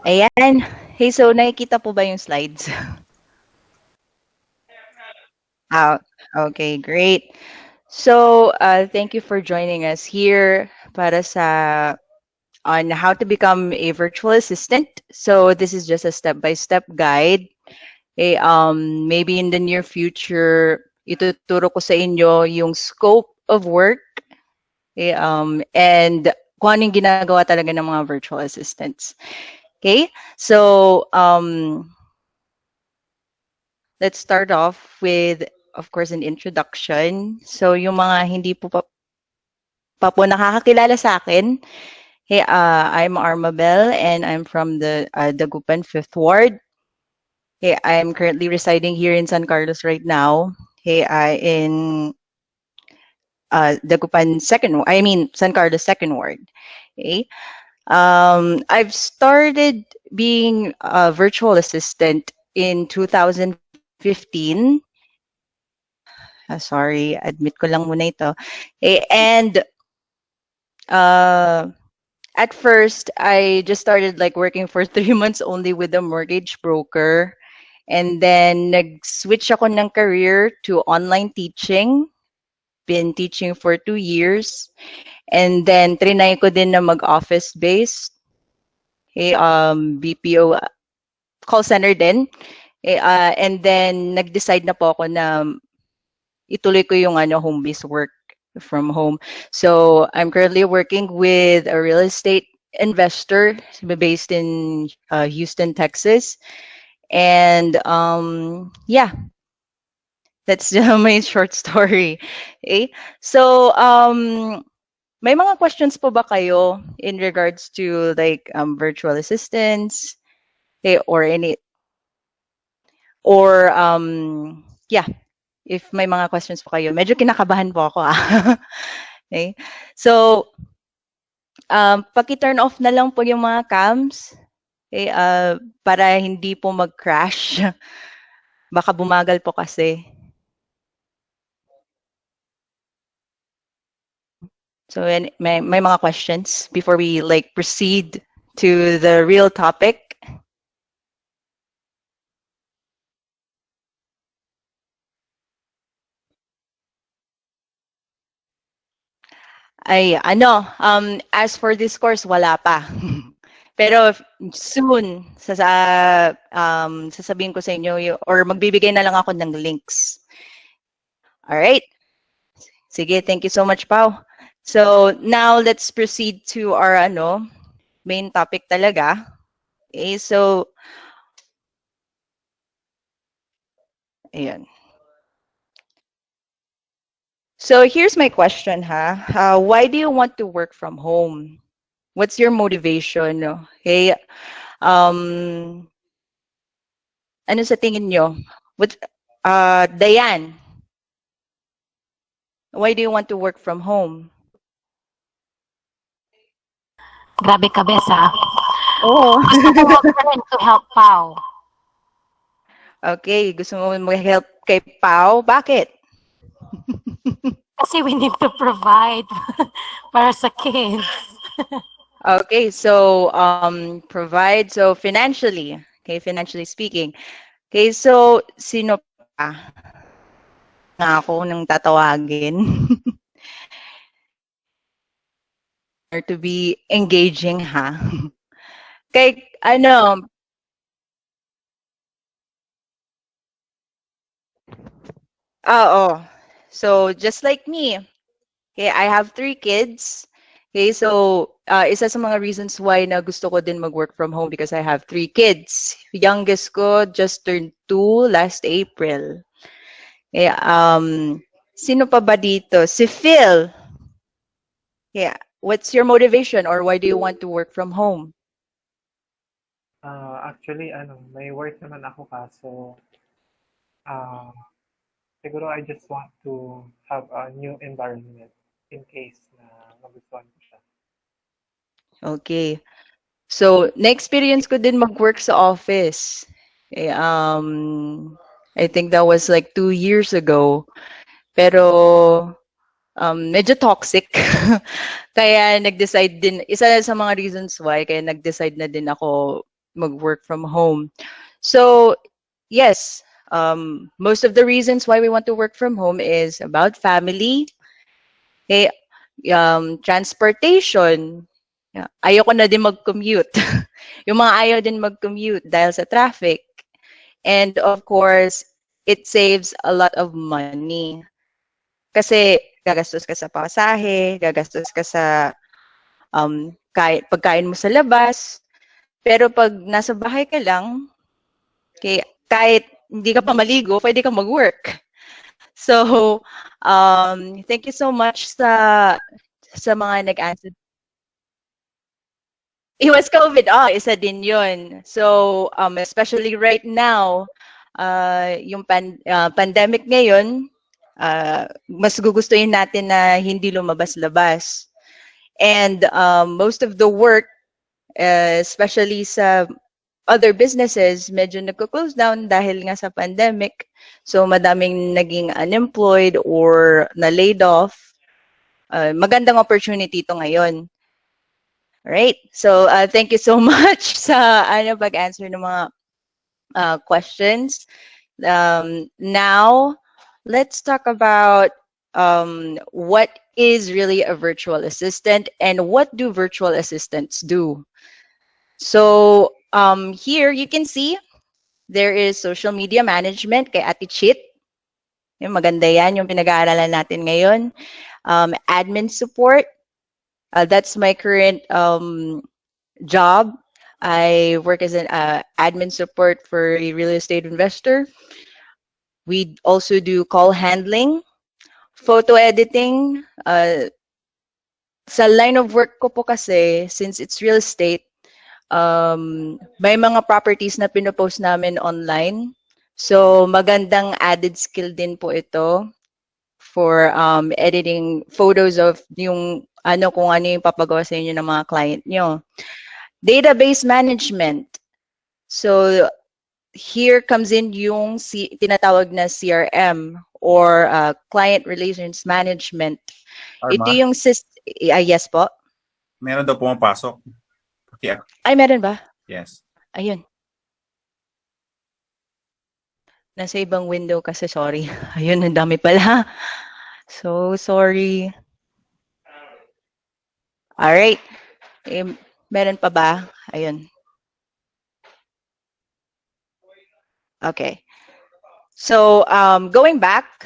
Ayan. Hey, so nakikita po ba yung slides? Ah, okay, great. So, thank you for joining us here para sa on how to become a virtual assistant. So, this is just a step-by-step guide. Maybe in the near future, ituturo ko sa inyo yung scope of work, and kung ano yung ginagawa talaga ng mga virtual assistants. Okay? So, let's start off with, of course, an introduction. So, yung mga hindi po pa po nakakakilala sa akin, hey, I'm Armabel and I'm from the Dagupan 5th Ward. Hey, I'm currently residing here in San Carlos right now. Hey, in Dagupan 2nd, I mean, San Carlos 2nd Ward. Okay. I've started being a virtual assistant in 2015. Sorry, admit ko lang muna ito. And uh, at first, I just started like working for 3 months only with a mortgage broker. And then nag-switch ako ng career to online teaching. Been teaching for 2 years. And then trinay ko din na mag-office based. BPO call center din. And then nag-decide na po ako na ituloy ko yung home-based work from home. So I'm currently working with a real estate investor based in Houston, Texas. And yeah, that's my short story. Okay? So may mga questions po ba kayo in regards to like virtual assistants, or any, or yeah, if may mga questions po kayo. Medyo kinakabahan po ako. Okay. So, paki-turn off na lang po yung mga cams, okay, para hindi po mag-crash. Baka bumagal po kasi. So, may mga questions before we like proceed to the real topic. Ay, as for this course, wala pa. Pero soon, sasabihin ko sa inyo, or magbibigay na lang ako ng links. All right. Sige, thank you so much, Pau. So, now let's proceed to our main topic talaga. Okay, so, ayan. So, here's my question, ha. Why do you want to work from home? What's your motivation? Okay, ano sa tingin nyo? Diane, why do you want to work from home? Grabe ka, Bes, ha? Oh. Gusto ko mag-friend to help Pao. Okay, gusto mo mag-help kay Pau? Bakit? Kasi we need to provide para sa kids. Okay, so provide, so financially, okay, financially speaking. Okay, so sino pa nga ako nang tatawagin? Or to be engaging, ha? Kay oh. So just like me, okay, I have 3 kids. Okay, so isa sa mga reasons why na gusto ko din mag-work from home because I have 3 kids. Youngest ko just turned 2 last April. Okay, sino pa ba dito? Si Phil. Yeah, what's your motivation or why do you want to work from home? Actually may work naman ako kaso, ah, siguro I just want to have a new environment in case na magustuhan ko siya. Okay. So, na-experience ko din mag-work sa office. Okay, I think that was like 2 years ago. Pero, medyo toxic. Kaya nag-decide din, isa sa mga reasons why, kaya nag-decide na din ako mag-work from home. So, yes, most of the reasons why we want to work from home is about family, okay, transportation. Yeah, ayoko na din mag-commute. Yung mga ayaw din mag-commute dahil sa traffic. And of course, it saves a lot of money. Kasi gagastos ka sa pasahe, gagastos ka sa pagkain mo sa labas. Pero pag nasa bahay ka lang, okay, kahit hindi ka pa maligo, pwede ka mag-work. So, thank you so much sa mga nag-answer. It was COVID. Isa din yun. So, especially right now, yung pandemic ngayon, mas gugustuhin natin na hindi lumabas-labas. And most of the work, especially sa other businesses, medyo nagko-close down dahil nga sa pandemic. So, madaming naging unemployed or na-laid off. Magandang opportunity to ngayon. Right? So, thank you so much sa pag-answer ng mga questions. Now, let's talk about what is really a virtual assistant and what do virtual assistants do. So, here you can see there is social media management kay Ate Chit. Yung maganda yan, yung pinag-aaralan natin ngayon. Admin support. That's my current job. I work as an admin support for a real estate investor. We also do call handling, photo editing. Sa line of work ko po kasi, since it's real estate, may mga properties na pinopost namin online. So, magandang added skill din po ito for editing photos of yung kung ano yung papagawa sa inyo ng mga client nyo. Database management. So, here comes in yung tinatawag na CRM or client relations management. Ito Arma, yung yes po. meron daw pumapasok. Yeah. Ay, meron ba? Yes. Ayun. Nasa ibang window kasi, sorry. Ayun, ang dami pala. So, sorry. Alright. Meron pa ba? Ayun. Okay. So, going back,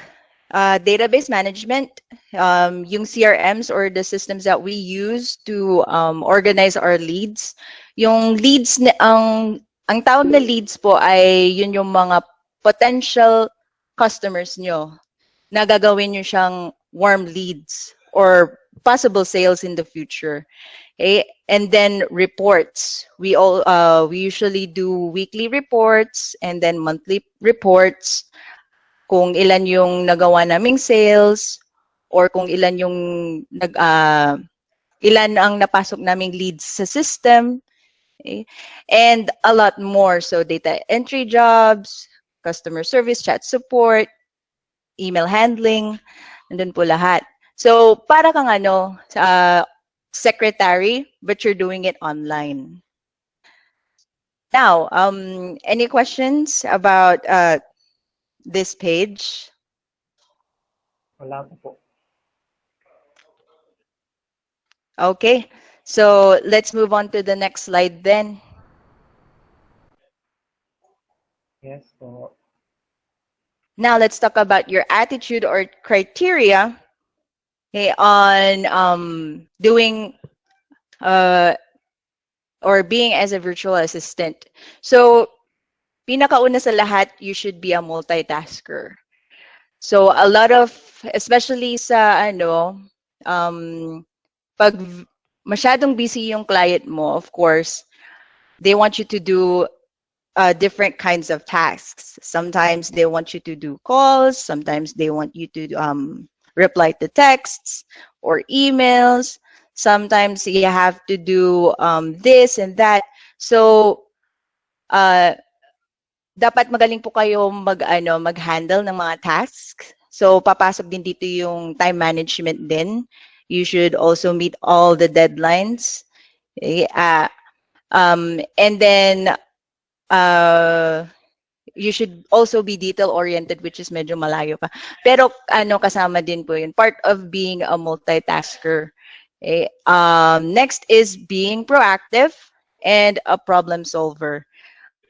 database management, yung CRMs or the systems that we use to organize our leads. Yung leads, ang tawag na leads po ay yun yung mga potential customers nyo na gagawin nyo siyang warm leads or possible sales in the future. Okay? And then reports. We usually do weekly reports and then monthly reports. Kung ilan yung nagawa naming sales or kung ilan yung ilan ang napasok naming leads sa system. Okay? And a lot more. So data entry jobs, customer service, chat support, email handling, nandun po lahat. So para kang secretary, but you're doing it online. Now, any questions about this page? Wala po. Okay, so let's move on to the next slide then. Yes po. Now let's talk about your attitude or criteria, okay, on doing or being as a virtual assistant. So, pinakauna sa lahat, you should be a multitasker. So, a lot of, especially sa pag masyadong busy yung client mo, of course, they want you to do different kinds of tasks. Sometimes they want you to do calls. Sometimes they want you to reply to texts or emails. Sometimes you have to do this and that. So, dapat magaling po kayo mag-handle ng mga tasks. So, papasok din dito yung time management din. You should also meet all the deadlines. Okay? And then you should also be detail oriented, which is medyo malayo pa. Pero kasama din po yun, part of being a multitasker. Okay? Next is being proactive and a problem solver.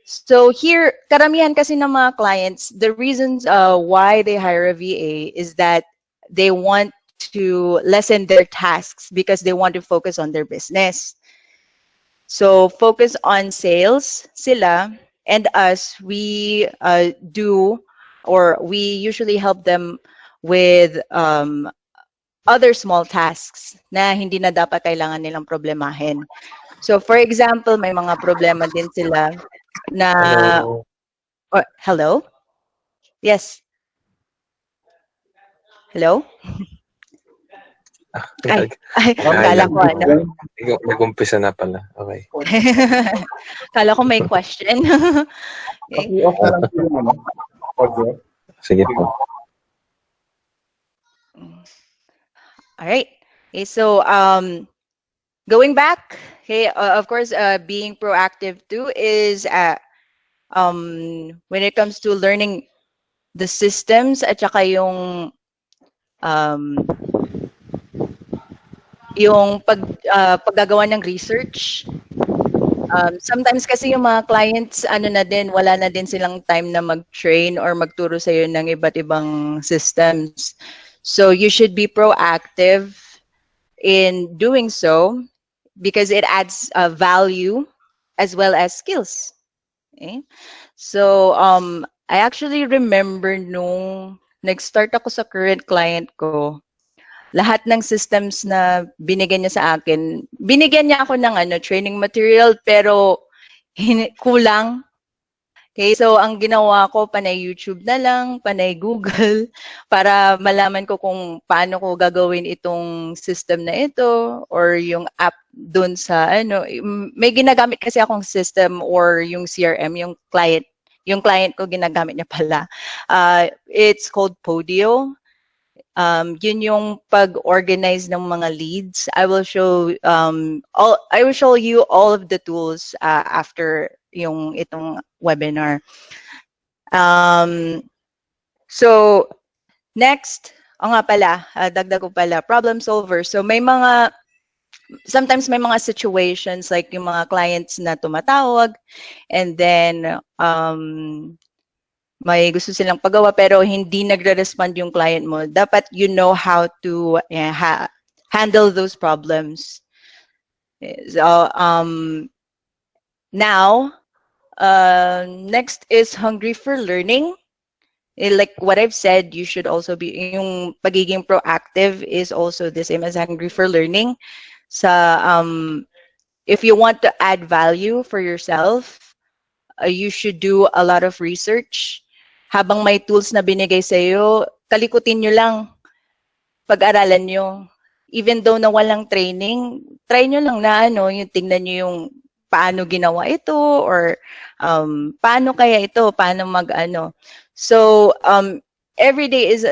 So here, karamihan kasi ng mga clients, the reasons why they hire a VA is that they want to lessen their tasks because they want to focus on their business. So focus on sales sila, and us, we do, or we usually help them with other small tasks na hindi na dapat kailangan nilang problemahin. So for example, may mga problema din sila na, Hello. hello? Yes. Hello? Ay, Hi, kala ko nag-umpisa na pala. Okay. Kala ko may question. Okay. Paki-off na lang po yung audio. Sige po. All right. Okay, so going back, okay, of course, being proactive too is when it comes to learning the systems at saka yung paggagawa ng research. Sometimes kasi yung mga clients, na din, wala na din silang time na mag-train or magturo sa'yo ng iba't ibang systems. So you should be proactive in doing so because it adds value as well as skills. Okay? So I actually remember nung nag-start ako sa current client ko, lahat ng systems na binigyan niya sa akin, binigyan niya ako ng training material, pero kulang. Okay, so ang ginawa ko, panay YouTube na lang, panay Google, para malaman ko kung paano ko gagawin itong system na ito or yung app dun sa may ginagamit kasi akong system or yung CRM, yung client ko ginagamit niya pala. It's called Podio. Yun yung pag-organize ng mga leads. I will show you all of the tools after yung itong webinar. So next, nga pala, dagdag ko pala, problem solver. So sometimes may mga situations like yung mga clients na tumatawag and then may gusto silang pagawa pero hindi nagre-respond yung client mo, dapat you know how to handle those problems. So now, next is hungry for learning. Like what I've said, you should also be, yung pagiging proactive is also the same as hungry for learning. Sa if you want to add value for yourself, you should do a lot of research. Habang may tools na binigay sa iyo, kalikutin nyo lang, pag-aralan nyo. Even though na walang training, try nyo lang na yung tingnan nyo yung paano ginawa ito or paano kaya ito, paano So every day is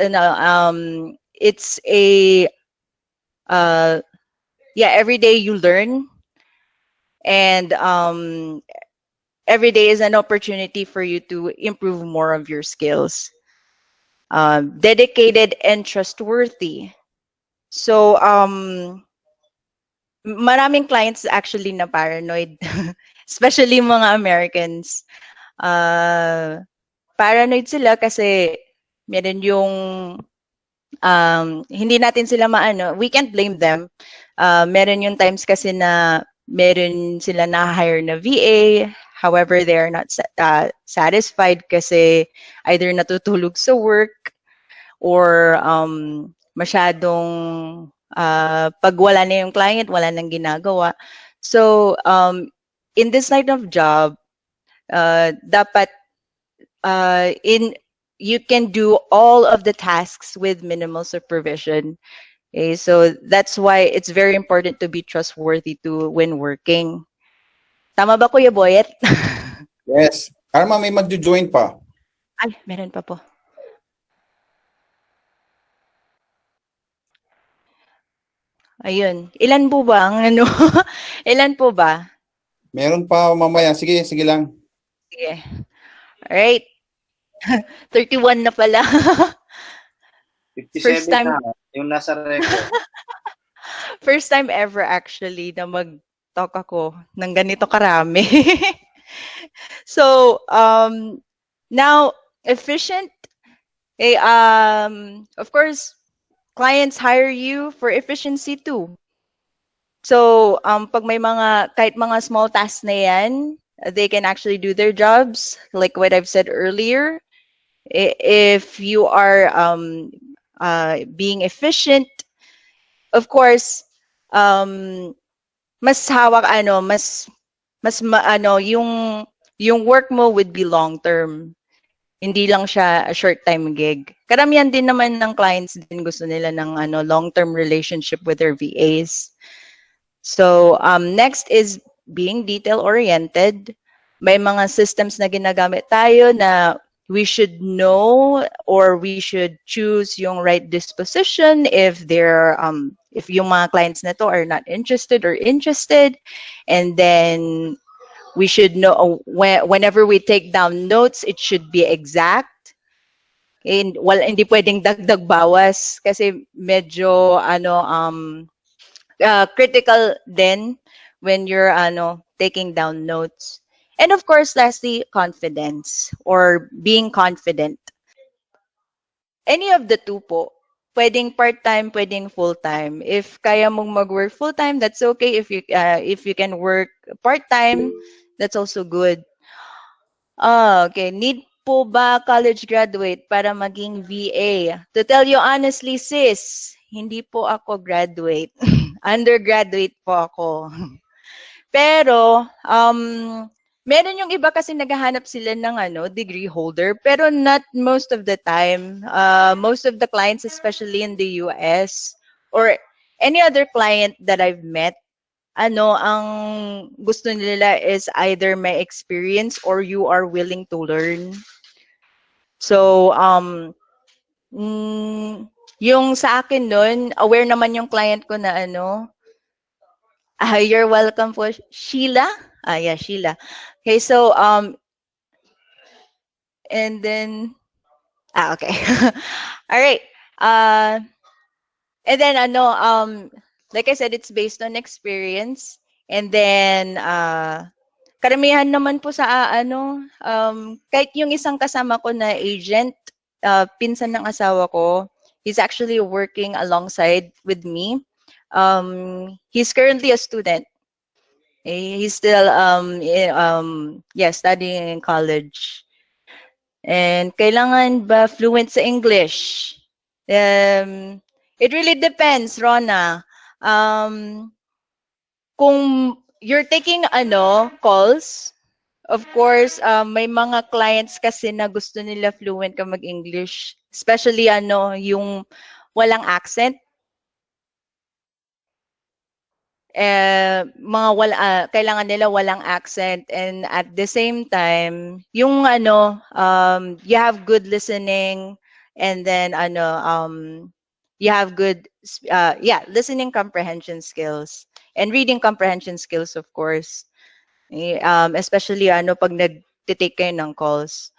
it's a every day you learn, and every day is an opportunity for you to improve more of your skills. Dedicated and trustworthy. So maraming clients actually na paranoid, especially mga Americans. Paranoid sila kasi meron yung hindi natin sila we can't blame them. Meron yung times kasi na meron sila na-hire na VA, however, they are not satisfied kasi either natutulog sa work or masyadong pag wala na yung client, wala nang ginagawa. So in this line of job, dapat you can do all of the tasks with minimal supervision. Okay, so that's why it's very important to be trustworthy too when working. Tama ba, Kuya Boyet? Yes. Karma, may magjo-join pa. Ay, meron pa po. Ayun. Ilan po ba ang ilan po ba? Meron pa mamaya. Sige, sige lang. Sige. Alright. 31 na pala. First 57 time, na, yung nasa record. first time ever actually na mag-talk ako ng ganito karami. So, now, efficient, of course, clients hire you for efficiency too. So, pag may kahit mga small tasks na yan, they can actually do their jobs, like what I've said earlier. If you are being efficient, of course, mas hawak yung work mo would be long term. Hindi lang siya a short time gig. Karamihan din naman ng clients din gusto nila ng long term relationship with their VAs. So, next is being detail oriented. May mga systems na ginagamit tayo na we should know or we should choose yung right disposition if yung mga clients na to are not interested or interested, and then we should know whenever we take down notes, it should be exact. And hindi pwedeng dagdag bawas kasi medyo critical then when you're taking down notes. And of course, lastly, confidence or being confident. Any of the two po. Pwedeng part-time, pwedeng full-time. If kaya mong mag-work full-time, that's okay. If you can work part-time, that's also good. Okay. Need po ba college graduate para maging VA? To tell you honestly, sis, hindi po ako graduate. Undergraduate po ako. Pero, meron yung iba kasi naghahanap sila ng degree holder, pero not most of the time. Most of the clients, especially in the US, or any other client that I've met, ang gusto nila is either may experience or you are willing to learn. So, yung sa akin nun, aware naman yung client ko na you're welcome po, Sheila. Yeah, Sheila. Okay, so, and then, okay. All right. And then, like I said, it's based on experience. And then, karamihan naman po sa, kahit yung isang kasama ko na agent, pinsan ng asawa ko, he's actually working alongside with me. He's currently a student. He's still studying in college. And kailangan ba fluent sa English? It really depends, Rona. Kung you're taking calls, of course, may mga clients kasi na gusto nila fluent ka mag-English, especially yung walang accent. Kailangan nila walang accent, and at the same time yung you have good listening, and then you have good listening comprehension skills and reading comprehension skills, of course. Especially pag nag-take kayo ng calls.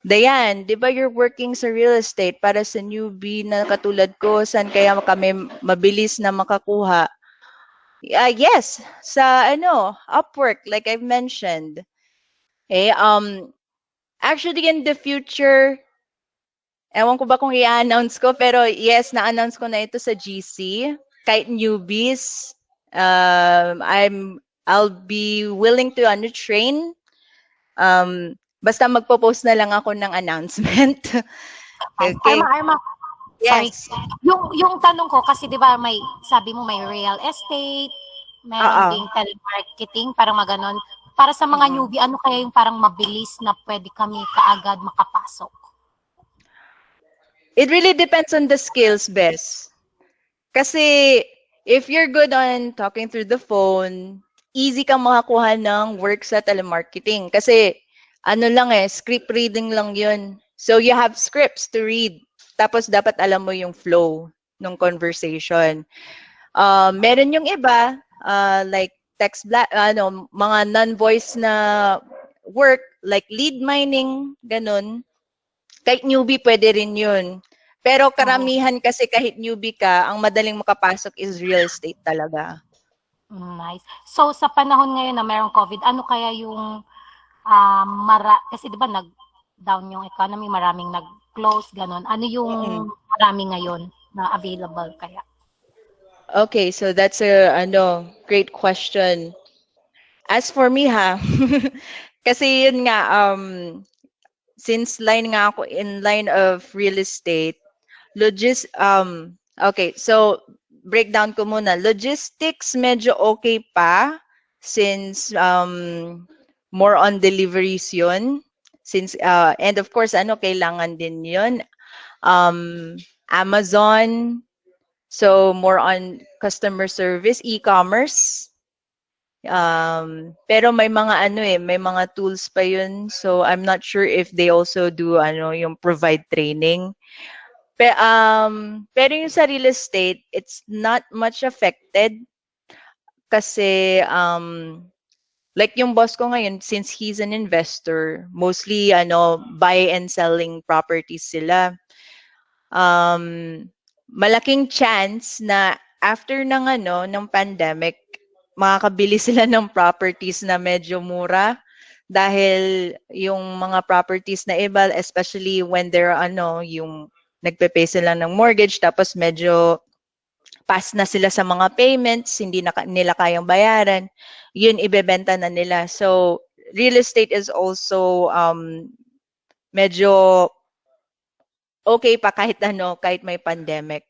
Dayan, di ba you're working sa real estate para sa newbie na katulad ko, saan kaya kami mabilis na makakuha? Yes, sa Upwork, like I've mentioned. Okay, actually in the future, ewan ko ba kung i-announce ko, pero yes, na-announce ko na ito sa GC. Kahit newbies, I'll be willing to train. Basta magpo-post na lang ako ng announcement. Okay. Arma, sorry. Yes. Yung tanong ko, kasi di ba sabi mo may real estate, meron ding telemarketing, parang maganon. Para sa mga newbie, ano kaya yung parang mabilis na pwede kami kaagad makapasok? It really depends on the skills, Bes. Kasi if you're good on talking through the phone, easy kang makakuha ng work sa telemarketing. Kasi script reading lang yun. So you have scripts to read. Tapos dapat alam mo yung flow ng conversation. Meron yung iba, like mga non-voice na work, like lead mining, ganun. Kahit newbie, pwede rin yun. Pero Oo. karamihan kasi kahit newbie ka, ang madaling makapasok is real estate talaga. Nice. So, sa panahon ngayon na mayroong COVID, ano kaya yung kasi 'di ba nag-down yung economy, maraming nag-close, gano'n. Ano yung Mm-mm. marami ngayon na available kaya? Okay, so that's a great question. As for me ha, kasi yun nga, since line nga ako in line of real estate, okay, so breakdown ko muna. Logistics medyo okay pa since more on deliveries yun. Since and of course kailangan din yun. Amazon, so more on customer service, e-commerce. Pero may mga may mga tools pa yun. So I'm not sure if they also do yung provide training. Pero yung sa real estate, it's not much affected kasi like yung boss ko ngayon, since he's an investor, mostly buy and selling properties sila. Malaking chance na after ng pandemic, makakabili sila ng properties na medyo mura dahil yung mga properties na iba, especially when they're yung nagpe-pay sila ng mortgage tapos medyo pass na sila sa mga payments, hindi na nila kayang bayaran, yun ibebenta na nila. So real estate is also medyo okay pa kahit may pandemic.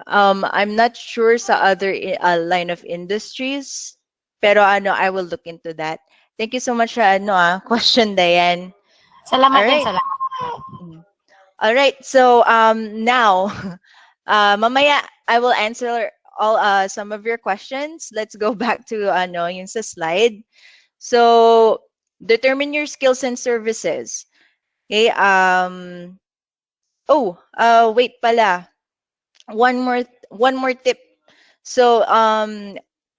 I'm not sure sa other line of industries, pero I will look into that. Thank you so much sa question, Diane. Salamat All din, right. salamat. All right. So now, mamaya I will answer all some of your questions. Let's go back to yung sa slide. So determine your skills and services. Okay. Wait pala. One more tip. So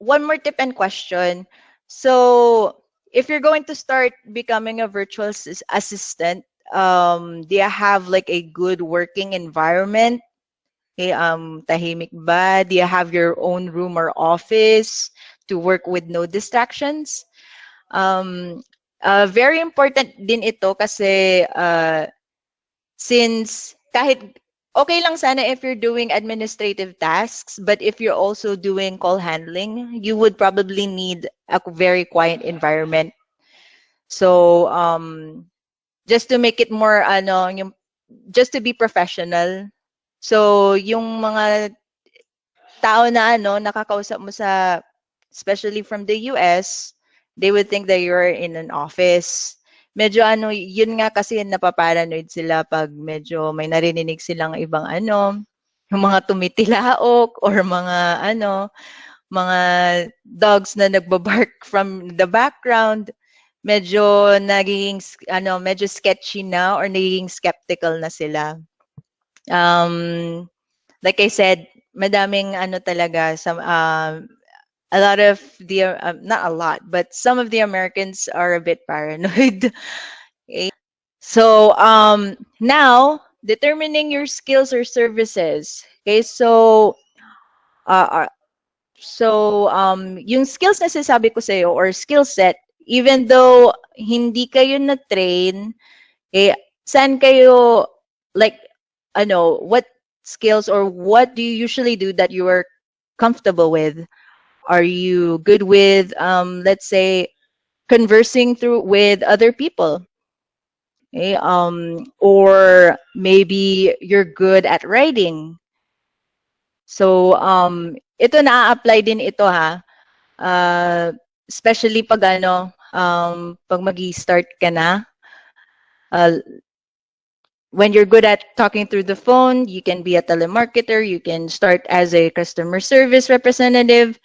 one more tip and question. So if you're going to start becoming a virtual assistant, do you have like a good working environment? Okay, tahimik ba? Do you have your own room or office to work with no distractions? Very important din ito kasi since kahit okay lang sana if you're doing administrative tasks, but if you're also doing call handling, you would probably need a very quiet environment. So just to make it more just to be professional. So yung mga tao na nakakausap mo sa especially from the US, they would think that you're in an office. Medyo yun nga kasi napaparanoid sila pag medyo may narinig silang ibang yung mga tumitilaok or mga dogs na nagbabark from the background. Medyo nagiging medyo sketchy na or nagiging skeptical na sila. Like I said, madaming talaga some a lot of the not a lot, but some of the Americans are a bit paranoid. Okay. So now determining your skills or services. Okay, so yung skills na sinasabi ko sa or skill set, even though hindi kayo na train, saan kayo like what skills or what do you usually do that you are comfortable with? Are you good with let's say conversing through with other people? Okay, or maybe you're good at writing. So ito na-apply din ito ha. Especially pag pag magi-start ka na. When you're good at talking through the phone, you can be a telemarketer, you can start as a customer service representative,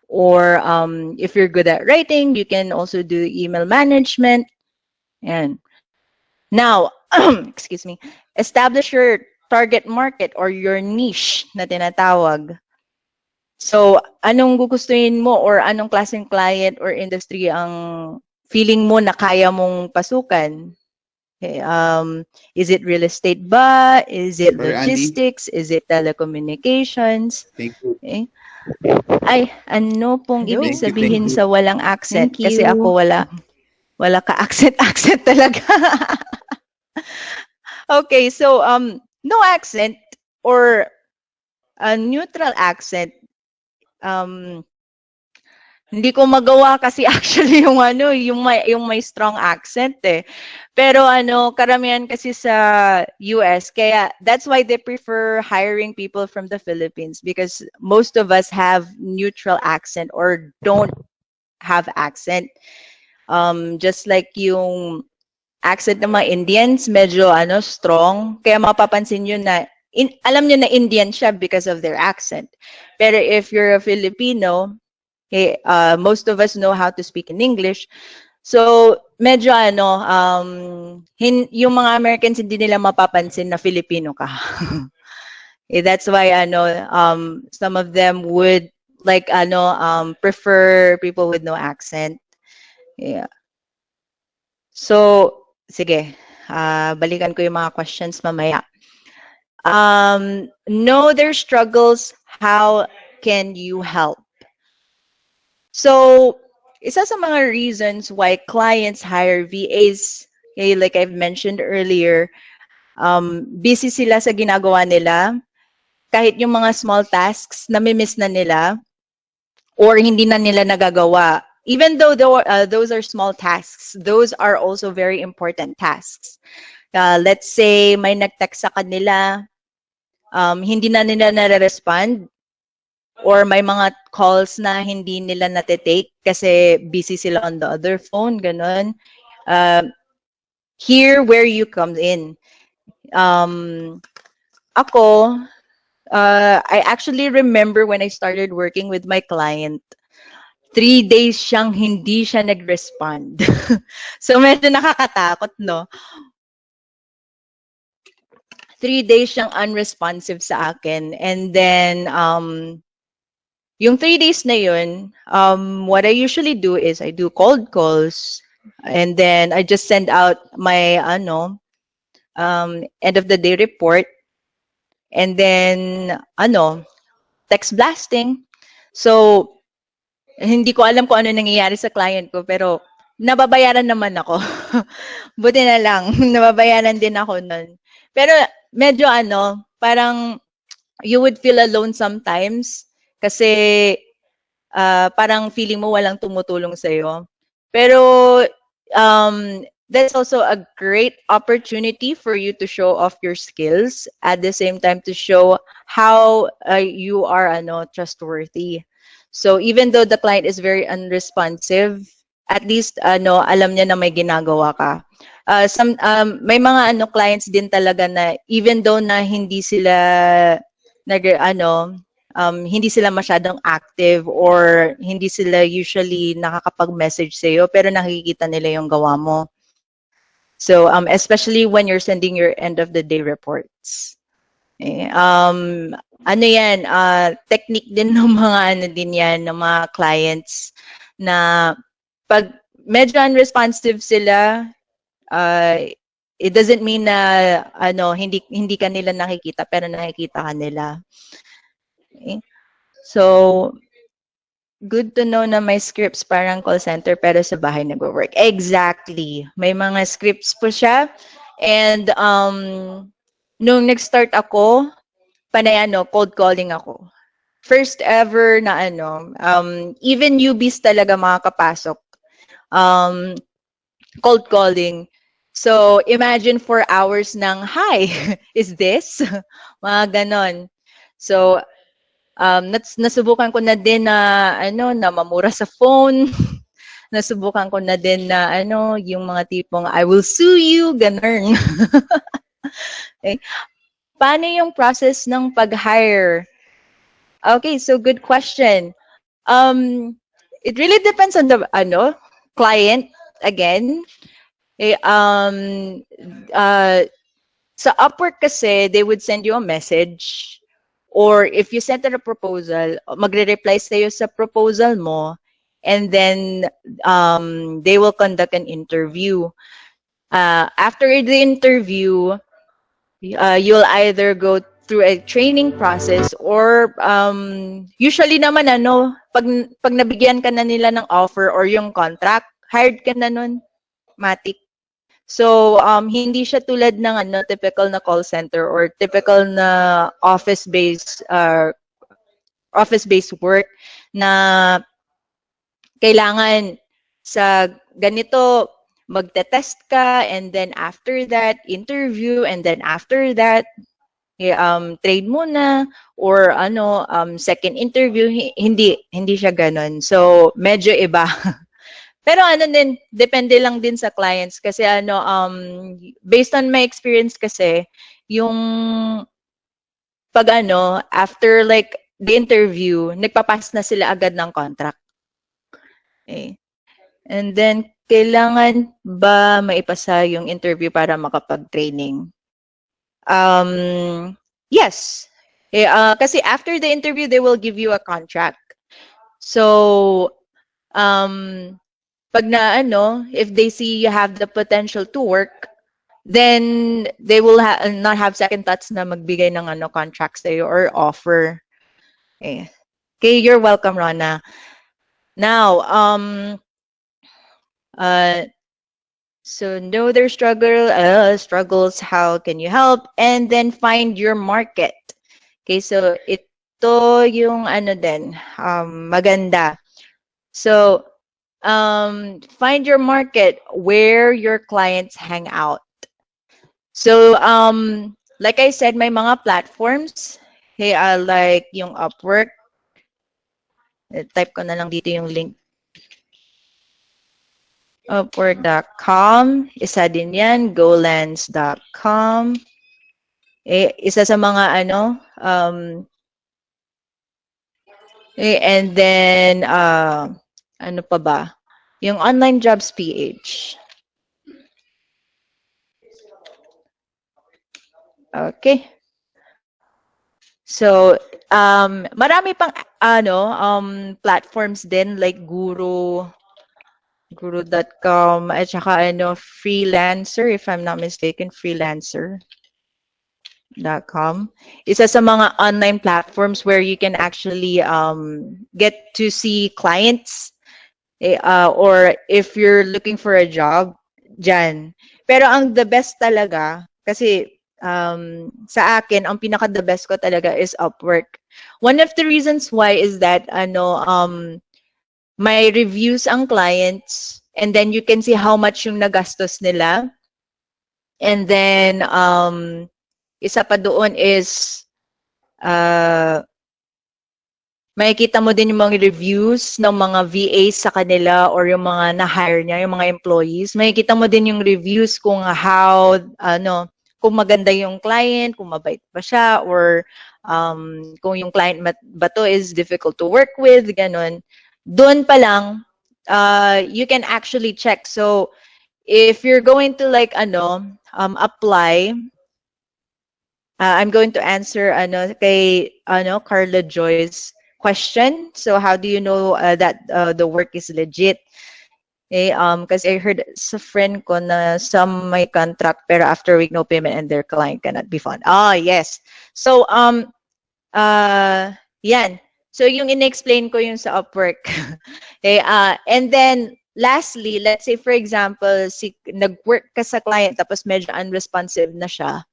or if you're good at writing, you can also do email management. And now, excuse me, establish your target market or your niche na tinatawag. So, anong gugustuhin mo or anong klaseng client or industry ang feeling mo na kaya mong pasukan? Okay, is it real estate ba? Is it Sir Andy, logistics? Is it telecommunications? thank you. Okay. Ay, ano pong ibig Thank you, thank sabihin you. sa walang accent? Thank Kasi you. ako wala ka accent talaga. Okay, so no accent or a neutral accent. Um, Hindi ko magawa kasi actually yung may strong accent eh. Pero karamihan kasi sa US, kaya that's why they prefer hiring people from the Philippines because most of us have neutral accent or don't have accent. Just like yung accent ng mga Indians, medyo strong. Kaya mapapansin nyo na alam nyo na Indian siya because of their accent. Pero if you're a Filipino, okay, most of us know how to speak in English. So, medyo yung mga Americans hindi nila mapapansin na Filipino ka. That's why some of them would like prefer people with no accent. Yeah. So, sige. Balikan ko yung mga questions mamaya. Know their struggles, how can you help? So, isa sa mga reasons why clients hire VAs, okay, like I've mentioned earlier, busy sila sa ginagawa nila. Kahit yung mga small tasks, nami-miss na nila or hindi na nila nagagawa. Even though those are small tasks, those are also very important tasks. Let's say may nag-text sa kanila, hindi na nila nare-respond or may mga calls na hindi nila nate-take kasi busy sila on the other phone, ganun. Here where you come in. Ako, I actually remember when I started working with my client, 3 days siyang hindi siya nag-respond. So medyo nakakatakot, no? 3 days siyang unresponsive sa akin. And then, yung 3 days na yun, what I usually do is I do cold calls and then I just send out my end of the day report and then text blasting. So hindi ko alam kung ano nangyayari sa client ko pero nababayaran naman ako. Buti na lang, nababayaran din ako nun. Pero medyo parang you would feel alone sometimes kasi parang feeling mo walang tumutulong sa'yo. Pero that's also a great opportunity for you to show off your skills at the same time to show how you are trustworthy. So even though the client is very unresponsive, at least alam niya na may ginagawa ka. May mga clients din talaga na even though na hindi sila hindi sila masyadong active or hindi sila usually nakakapag-message sa'yo pero nakikita nila yung gawa mo. So, especially when you're sending your end of the day reports. Okay. Yan, technique din ng mga din yan, ng mga clients na pag medyo unresponsive sila, it doesn't mean na hindi ka nila nakikita pero nakikita ka nila. Okay. So, good to know na may scripts parang call center pero sa bahay nagwo-work. Exactly. May mga scripts po siya. And nung nag-start ako, panay cold calling ako. First ever na even newbies talaga makakapasok. Cold calling. So, imagine 4 hours ng, hi, is this? Mga ganon. So, nasubukan ko na din na mamura sa phone. Nasubukan ko na din na yung mga tipong I will sue you, ganun. Okay. Paano yung process ng pag-hire? Okay, so good question. It really depends on the client again. Okay, sa Upwork kasi they would send you a message Or if you sent a proposal, magre-reply sa'yo sa proposal mo, and then they will conduct an interview. After the interview, you'll either go through a training process or usually naman pag nabigyan ka na nila ng offer or yung contract, hired ka na nun, matik. So hindi siya tulad ng typical na call center or typical na office-based work na kailangan sa ganito magte-test ka, and then after that interview, and then after that trade muna or second interview. Hindi siya ganun. So medyo iba. Pero din, depende lang din sa clients kasi based on my experience kasi yung pag after like the interview, nagpapass na sila agad ng contract. Okay. And then kailangan ba maipasa yung interview para makapag-training? Yes. Kasi after the interview, they will give you a contract. So, pag na if they see you have the potential to work, then they will not have second thoughts na magbigay ng contract sa'yo or offer. Okay, you're welcome, Rona. Now, so know their struggles, how can you help, and then find your market. Okay, so ito yung maganda. So find your market where your clients hang out. So like I said, may mga platforms. Hey, like yung Upwork. Type ko na lang dito yung link. Upwork.com, isa din yan, golens.com. Isa sa mga and then ano pa ba? Yung online jobs PH. Okay. So, marami pang platforms din like guru.com at saka freelancer, if I'm not mistaken, freelancer.com. Isa sa mga online platforms where you can actually get to see clients or if you're looking for a job, dyan. Pero ang the best talaga, kasi sa akin, ang pinaka the best ko talaga is Upwork. One of the reasons why is that may reviews ang clients, and then you can see how much yung nagastos nila. And then isa pa doon is makikita mo din yung mga reviews ng mga VAs sa kanila or yung mga na-hire niya, yung mga employees. Makikita mo din yung reviews kung how kung maganda yung client, kung mabait ba siya, or kung yung client ba to is difficult to work with, ganun. Doon pa lang, you can actually check. So, if you're going to like apply, I'm going to answer kay Carla Joy's question. So, how do you know that the work is legit? Kasi I heard sa friend ko na some may contract pero after a week no payment and their client cannot be found. Yes. So yan. So yung in-explain ko yung sa Upwork. Okay, and then lastly, let's say for example, nag-work ka sa client tapos medyo unresponsive na siya.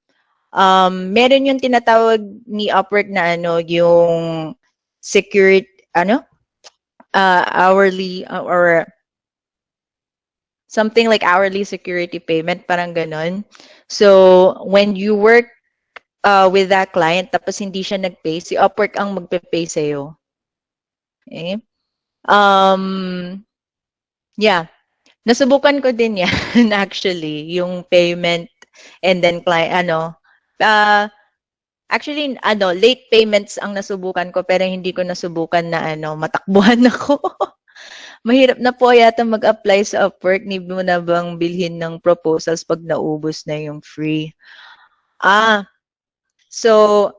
Meron yung tinatawag ni Upwork na yung security hourly or something like hourly security payment, parang ganon. So, when you work with that client, tapos hindi siya nag-pay, si Upwork ang magpe-pay sa'yo. Okay? Yeah. Nasubukan ko din yan, actually, yung payment and then client, actually, late payments ang nasubukan ko, pero hindi ko nasubukan na matakbuhan ako. Mahirap na po yata mag-apply sa Upwork. Need mo na bang bilhin ng proposals pag naubos na yung free? So,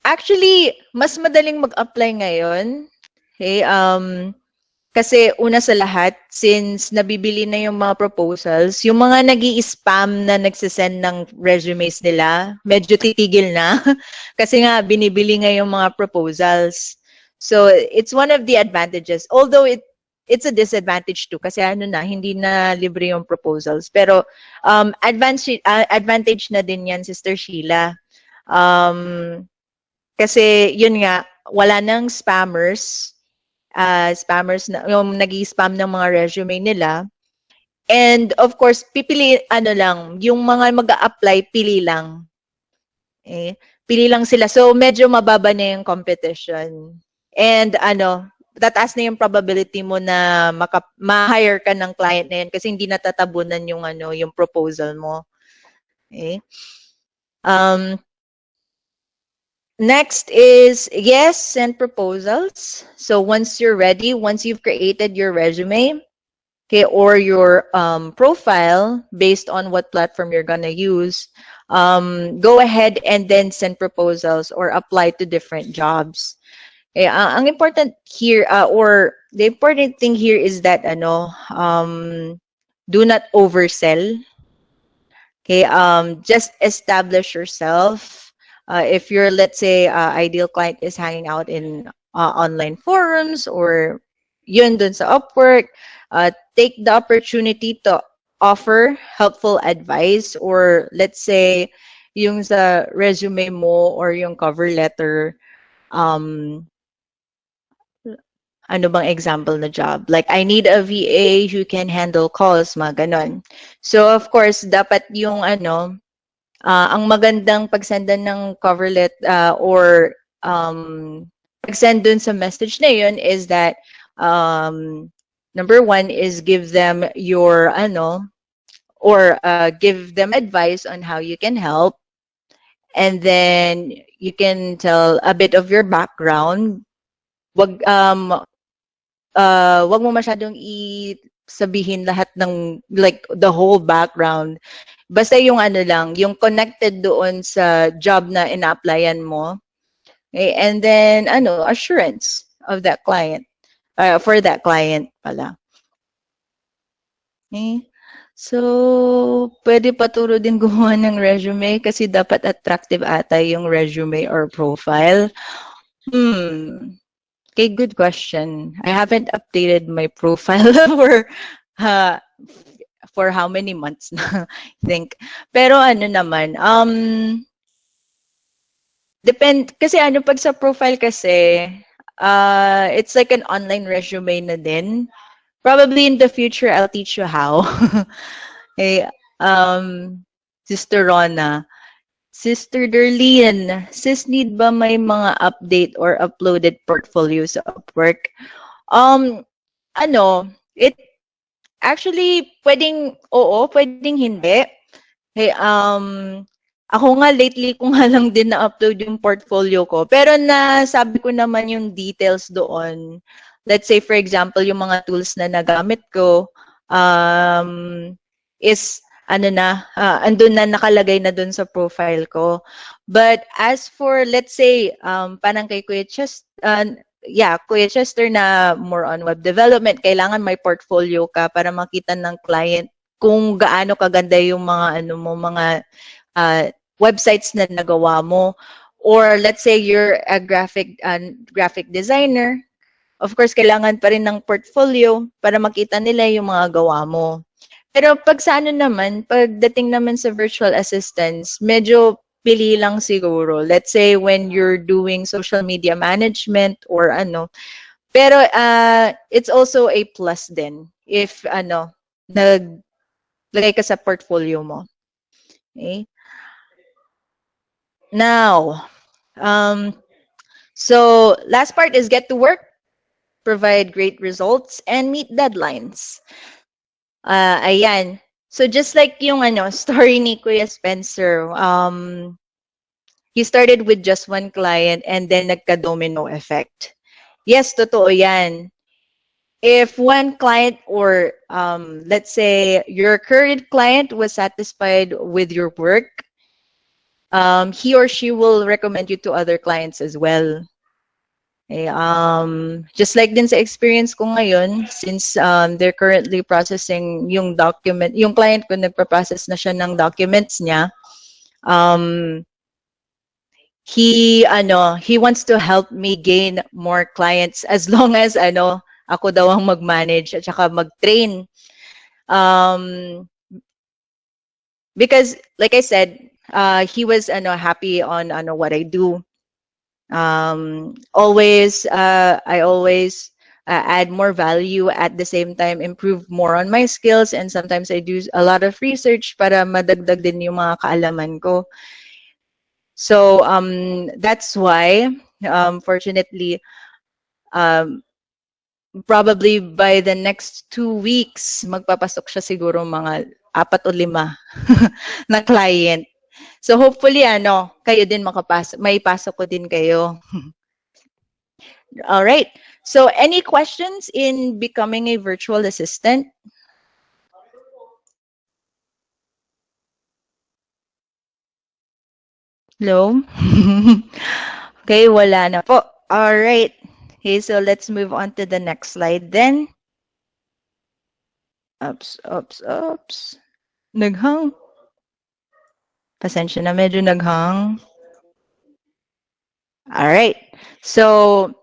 Actually, mas madaling mag-apply ngayon. Okay, kasi una sa lahat, since nabibili na yung mga proposals, yung mga nag-i-spam na nagsisend ng resumes nila, medyo titigil na. Kasi nga, binibili nga yung mga proposals. So, it's one of the advantages. Although it's a disadvantage too, kasi ano na, hindi na libre yung proposals. Pero, advantage na din yan, Sister Sheila. Kasi, yun nga, wala nang spammers, spammers na yung nag-i-spam ng mga resume nila. And of course, pipili ano lang, yung mga mag-a-apply pili lang. Eh, pili lang sila. So medyo mababa na yung competition. And ano, tataas na yung probability mo na ma-hire ka ng client na yan kasi hindi natatabunan yung ano, yung proposal mo. Okay? Um, Next is yes, send proposals. So once you're ready, once you've created your resume, okay, or your profile based on what platform you're gonna use, go ahead and then send proposals or apply to different jobs. Okay, ang important here, or the important thing here is that ano, do not oversell. Okay, just establish yourself. If your, let's say, ideal client is hanging out in online forums or yun dun sa Upwork, take the opportunity to offer helpful advice, or let's say, yung sa resume mo or yung cover letter, um, ano bang example na job? Like, I need a VA who can handle calls, mga ganon. So, of course, dapat yung ano, ang magandang pagsendan ng coverlet or pagsend dun sa message na yun is that number one is give them your ano, or give them advice on how you can help, and then you can tell a bit of your background. Wag mo masyadong sabihin lahat ng like the whole background. Basta yung ano lang, yung connected doon sa job na ina-applyan mo. Okay? And then ano, assurance of that client. For that client pala. Okay? So, pwede paturo din gumawa ng resume kasi dapat attractive ata yung resume or profile. Okay, good question. I haven't updated my profile uh, for how many months na, I think. Pero ano naman, kasi ano, pag sa profile kasi, it's like an online resume na din. Probably in the future, I'll teach you how. Hey, Sister Rona, Sister Darlene, sis, need ba may mga update or uploaded portfolio sa Upwork? Ano, it actually pwedeng oo, pwedeng hindi. Hey, ako nga lately ko nga lang din na-upload yung portfolio ko. Pero nasabi ko naman yung details doon. Let's say, for example, yung mga tools na nagamit ko is ano na, andun na nakalagay na dun sa profile ko. But as for, let's say, parang kay Kuya Kuya Chester na more on web development, kailangan may portfolio ka para makita ng client kung gaano kaganda yung mga ano mo, mga websites na nagawa mo. Or let's say you're a graphic designer, of course kailangan pa rin ng portfolio para makita nila yung mga gawa mo. Pero pag sa ano naman, pagdating naman sa virtual assistants, medyo pili lang siguro. Let's say when you're doing social media management or ano. Pero it's also a plus din if ano, naglagay ka sa portfolio mo. Okay? Now, so last part is get to work, provide great results, and meet deadlines. Ayan. So just like yung ano, story ni Kuya Spencer, he started with just one client and then nagka-domino effect. Yes, totoo yan. If one client or let's say your current client was satisfied with your work, he or she will recommend you to other clients as well. Okay, just like din sa experience ko ngayon, since they're currently processing yung document, yung client ko nagpa-process na siya ng documents niya, um, he wants to help me gain more clients as long as ako daw ang mag-manage at saka mag-train. Because like I said, he was happy on what I do. I always add more value, at the same time improve more on my skills, and sometimes I do a lot of research para madagdag din yung mga kaalaman ko. So that's why fortunately probably by the next 2 weeks magpapasok siya siguro mga 4 o 5 na client. So hopefully kayo din makapasok, may pasok ko din kayo. All right. So any questions in becoming a virtual assistant? Hello? Okay, wala na po. All right. Okay, so let's move on to the next slide then. Oops. Naghang. Pasensya na, medyo naghang. All right. So,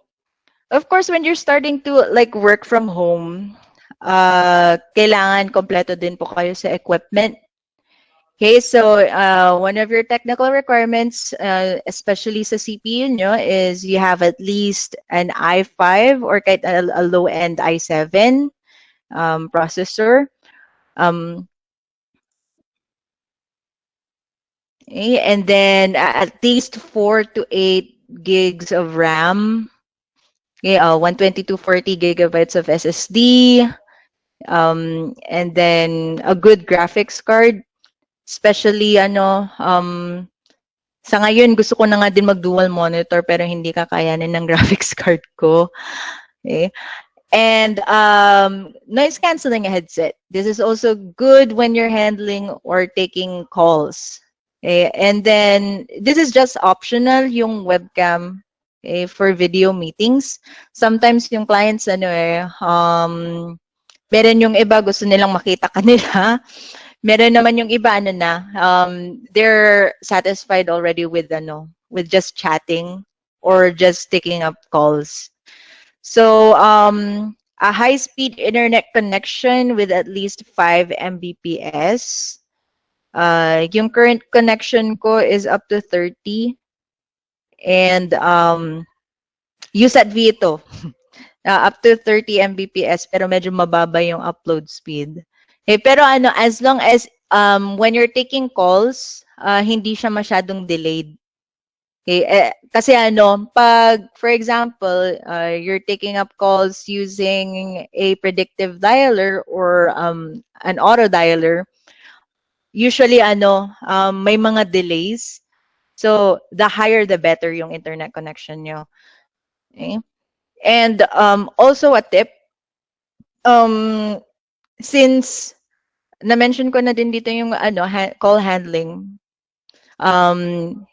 of course, when you're starting to like work from home, kailangan kompleto din po kayo sa equipment. Okay, so one of your technical requirements, especially sa CPU nyo, is you have at least an i5 or kahit a low-end i7 processor. Okay, and then at least 4 to 8 gigs of RAM. Okay, 120 to 40 gigabytes of SSD. And then a good graphics card. Especially sa ngayon gusto ko na nga din mag-dual monitor pero hindi kakayanin ng graphics card ko. Okay. And noise cancelling headset. This is also good when you're handling or taking calls. Okay. And then this is just optional, yung webcam, okay, for video meetings. Sometimes yung clients meron yung iba gusto nilang makita kanila. Meron naman yung iba they're satisfied already with just chatting or just taking up calls. So a high-speed internet connection with at least 5 Mbps. Yung current connection ko is up to 30, and use at Vito. Up to 30 Mbps pero medyo mababa yung upload speed. Okay, pero as long as when you're taking calls, hindi siya masyadong delayed. Okay, kasi pag for example, you're taking up calls using a predictive dialer or an auto dialer, usually may mga delays. So the higher the better yung internet connection nyo. Okay? And also a tip, since na-mention ko na din dito yung call handling,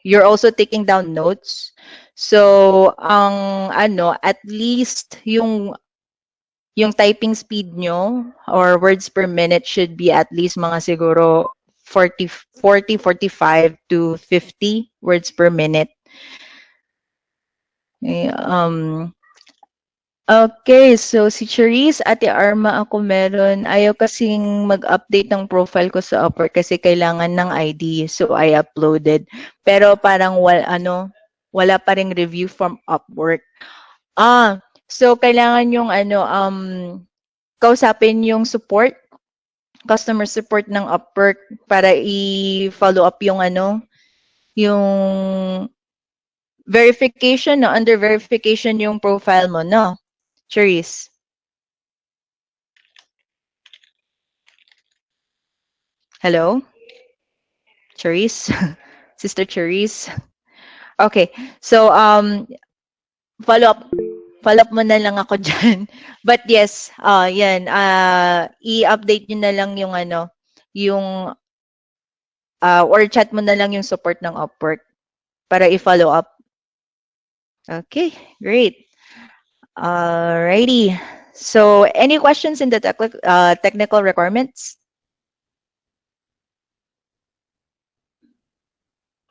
you're also taking down notes. So ang at least yung typing speed nyo or words per minute should be at least mga siguro 45 to 50 words per minute. Okay, okay, so si Charisse, Ate Arma, ako meron. Ayaw kasing mag-update ng profile ko sa Upwork kasi kailangan ng ID. So I uploaded. Pero parang wala pa ring review from Upwork. So kailangan yung kausapin yung customer support ng Upwork para i-follow up yung yung verification, under verification yung profile mo, no? Charisse. Hello? Charisse? Sister Charisse? Okay. So, follow up mo na lang ako dyan. But yes, yan. I-update nyo na lang yung yung or chat mo na lang yung support ng Upwork para i-follow up. Okay, great. Alrighty. So, any questions in the technical requirements?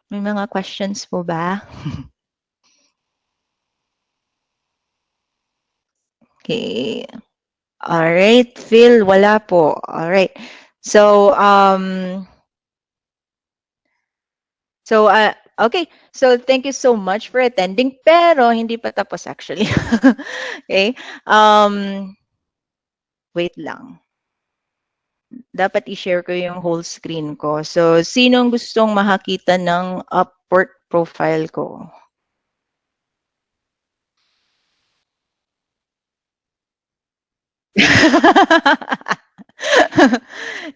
May mga questions po ba? Okay. Alright, Phil, wala po. Alright. So, okay. So, thank you so much for attending. Pero, hindi pa tapos actually. Okay. Wait lang. Dapat i-share ko yung whole screen ko. So, sinong gustong makakita ng Upwork profile ko?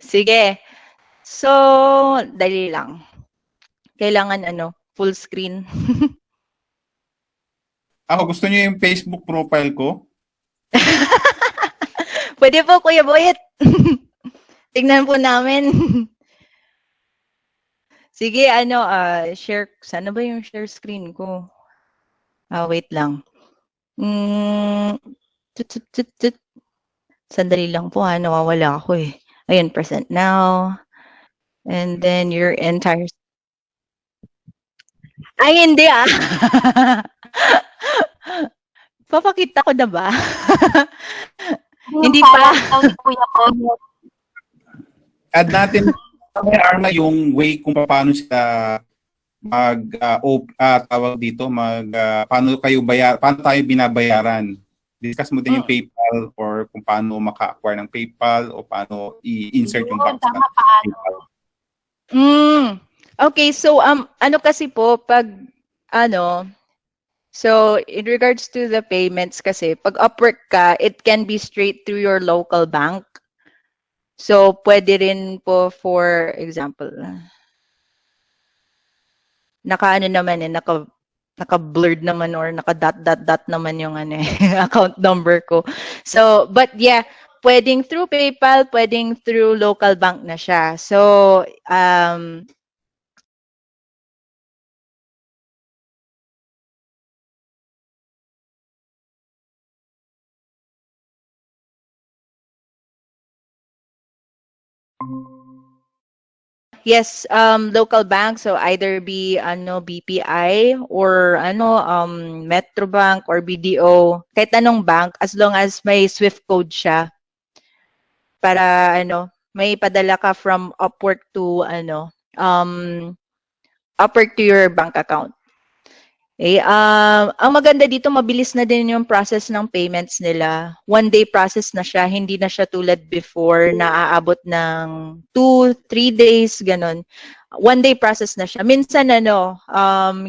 Sige. So, dali lang. Kailangan full screen. Ako, gusto niyo yung Facebook profile ko? Pwede po, Kuya Boyet. Tignan po namin. Sige, share. Sana ba yung share screen ko? Wait lang. Sandali lang po nawawala ako eh. Ayun, present now. And then your entire... Ay, hindi Papakita ko na ba? Hindi pa. Ni Kuya Boyet. Add natin may Arma yung way kung paano sila tawag dito, paano tayo binabayaran. Discuss mo din yung PayPal or kung paano maka-acquire ng PayPal o paano i-insert yung bank sa PayPal. Okay, so kasi po pag so in regards to the payments kasi pag Upwork ka, it can be straight through your local bank. So pwede rin po, for example, naka-blurred naman or naka-dot naman yung account number ko. So, but yeah, pwedeng through PayPal, pwedeng through local bank na siya. So, yes, local bank, so either be BPI or Metrobank or BDO, kahit anong bank as long as may Swift code siya para may padala ka from Upwork to Upwork to your bank account. Okay, ang maganda dito, mabilis na din yung process ng payments nila. One day process na siya, hindi na siya tulad before na aabot ng 2-3 days, ganun. One day process na siya. Minsan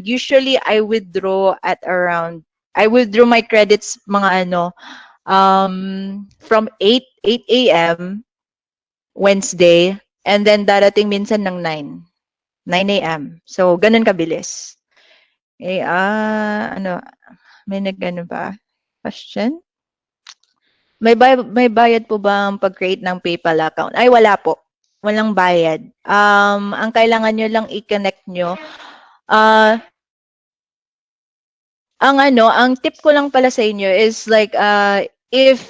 usually I withdraw my credits mga from 8 a.m. Wednesday, and then darating minsan ng 9 a.m. So, ganun kabilis. Okay, may ba? Question? May bayad po ba ang pag-create ng PayPal account? Ay, wala po. Walang bayad. Ang kailangan nyo lang i-connect nyo, ang tip ko lang pala sa inyo is like, if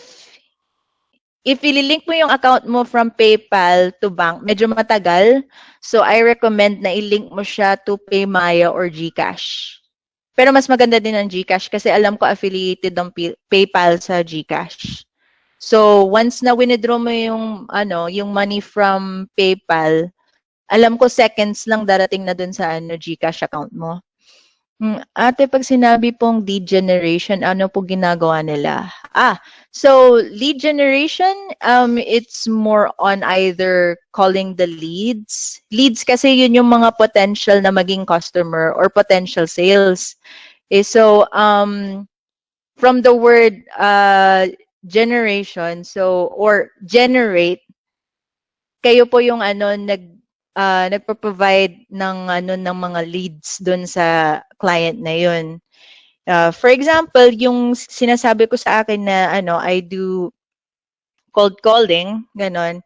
ililink mo yung account mo from PayPal to bank, medyo matagal. So, I recommend na i-link mo siya to PayMaya or GCash. Pero mas maganda din ang GCash kasi alam ko affiliated ang PayPal sa GCash. So, once na withdraw mo yung money from PayPal, alam ko seconds lang darating na dun sa GCash account mo. Ate, pag sinabi pong lead generation, ano po ginagawa nila? So lead generation, it's more on either calling the leads. Leads kasi yun yung mga potential na maging customer or potential sales. So from the word generation, or generate, kayo po yung nagpo-provide ng ng mga leads doon sa client na yun. For example, yung sinasabi ko sa akin na I do cold calling, ganon.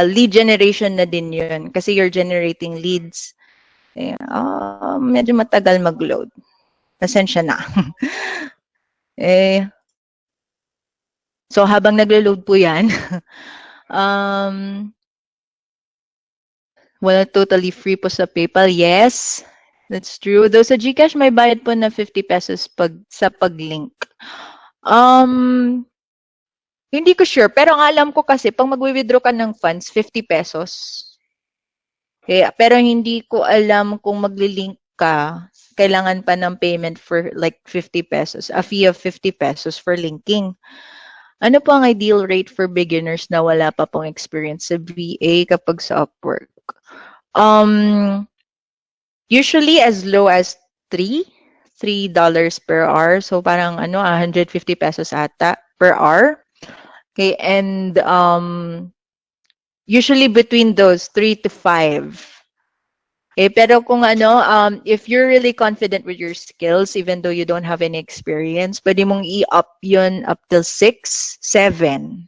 lead generation na din yun. Kasi you're generating leads. Medyo matagal mag-load. Pasensya na. So habang naglo-load po yan, wala totally free po sa PayPal. Yes, that's true. Though sa GCash, may bayad po na 50 pesos sa pag-link. Hindi ko sure, pero ang alam ko kasi, pag mag-withdraw ka ng funds, 50 pesos. Pero hindi ko alam kung magli-link ka, kailangan pa ng payment for like 50 pesos, a fee of 50 pesos for linking. Ano po ang ideal rate for beginners na wala pa pong experience sa VA kapag sa Upwork? Usually as low as $3 per hour. So parang 150 pesos ata per hour. Okay, and usually between those 3 to 5. Okay, pero kung if you're really confident with your skills, even though you don't have any experience, pwede mong i-up yun up till 6, 7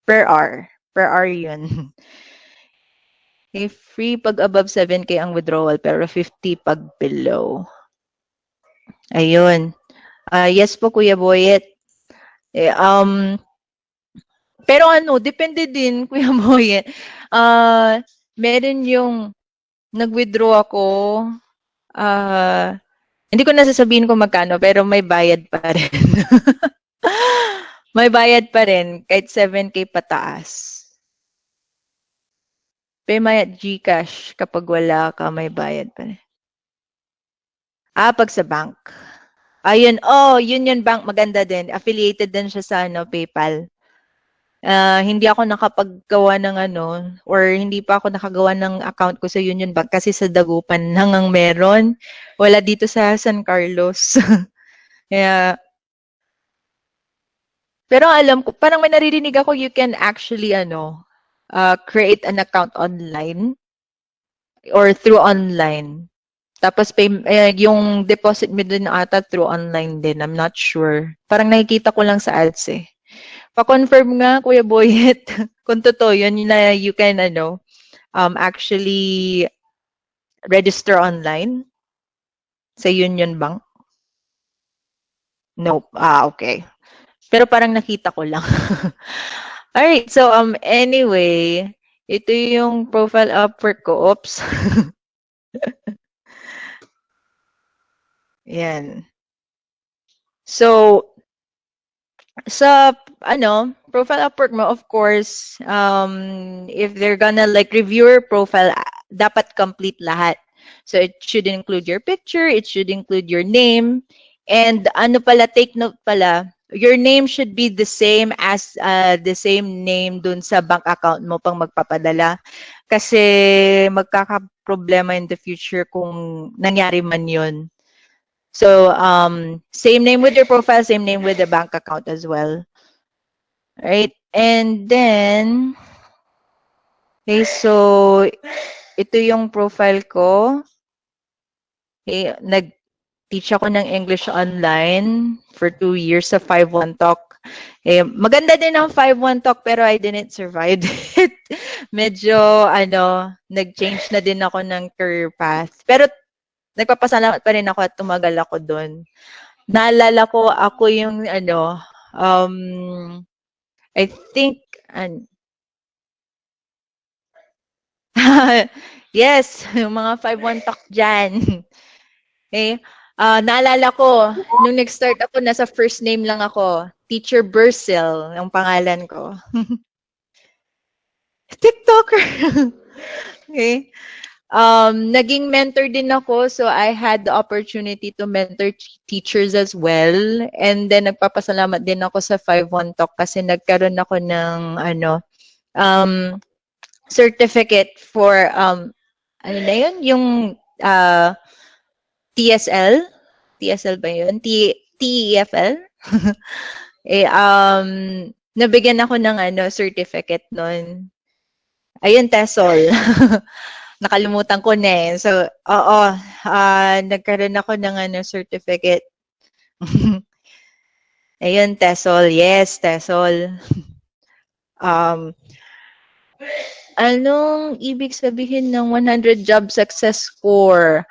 per hour. Per hour yun. Okay, free pag above 7K ang withdrawal, pero 50 pag below. Ayun. Yes po, Kuya Boyet. Pero depende din, Kuya Boyet. Meron yung nag-withdraw ako, hindi ko nasasabihin kung magkano, pero may bayad pa rin. May bayad pa rin, kahit 7K pataas. May GCash, kapag wala ka, may bayad pa rin. Pag sa bank. Ayun, Union Bank, maganda din. Affiliated din siya sa PayPal. Hindi ako nakapaggawa ng or hindi pa ako nakagawa ng account ko sa Union Bank kasi sa Dagupan hanggang meron. Wala dito sa San Carlos. Kaya, pero alam ko, parang may naririnig ako, you can actually, create an account online or through online. Tapos, yung deposit mo din ata through online din. I'm not sure. Parang nakikita ko lang sa ads eh. Pa-confirm nga, Kuya Boyet, kung totoo yun, na you can, actually register online sa Union Bank. Nope. Okay. Pero parang nakita ko lang. Alright, so, anyway, ito yung profile Upwork ko. Oops. Yan. So, sa profile Upwork mo, of course, if they're gonna like review your profile, dapat complete lahat. So it should include your picture, it should include your name, and take note pala, your name should be the same as the same name dun sa bank account mo pang magpapadala. Kasi magkakaproblema in the future kung nangyari man yun. So, same name with your profile, same name with the bank account as well. Right? And then, okay, so, ito yung profile ko. Okay, nag-teach ako ng English online for 2 years sa 5-1 Talk. Maganda din ang 5-1 Talk pero I didn't survive it. Medyo, nag-change na din ako ng career path. Pero, nagpapasalamat pa rin ako at tumagal ako doon. Naalala ko, ako yung, I think, yes, yung mga 5-1 Talk dyan. Naalala ko, nung nag-start ako, nasa first name lang ako. Teacher Bursil, yung pangalan ko. TikToker. Okay. Naging mentor din ako, so I had the opportunity to mentor teachers as well. And then nagpapasalamat din ako sa 5-1 Talk kasi nagkaroon ako ng certificate for ano na yun, yung TSL. TSL ba yun? TEFL? Nabigyan ako ng certificate nun. Ayun, TESOL. Nakalimutan ko na eh. So, nagkaroon ako ng certificate. Ayun, TESOL. Yes, TESOL. Anong ibig sabihin ng 100 job success score?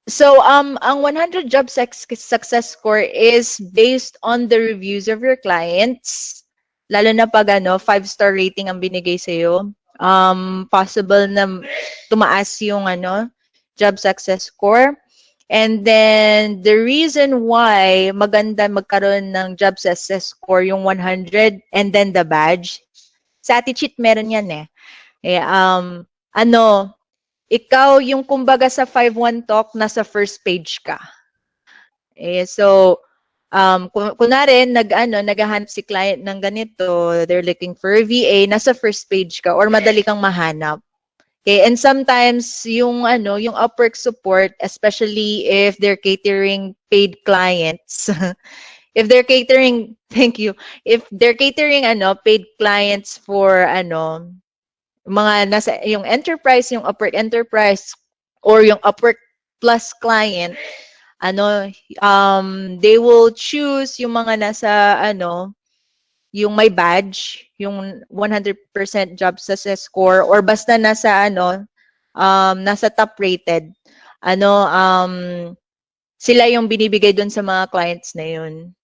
So, ang 100 job success score is based on the reviews of your clients. Lalo na pag 5-star rating ang binigay sa'yo. Possible na tumaas yung job success score. And then, the reason why maganda magkaroon ng job success score yung 100 and then the badge, sa AtiCheat meron yan eh. Ikaw yung kumbaga sa 5-1 talk, nasa first page ka. So, kunwari, naghahanap si client ng ganito, they're looking for a VA, nasa first page ka or madali kang mahanap. Okay, and sometimes yung Upwork support, especially if they're catering paid clients, if they're catering, thank you, if they're catering paid clients for mga nasa yung enterprise, yung Upwork Enterprise or yung Upwork Plus client, they will choose yung mga nasa yung may badge, yung 100% job success score or basta nasa nasa top rated. Sila yung binibigay doon sa mga clients na yun.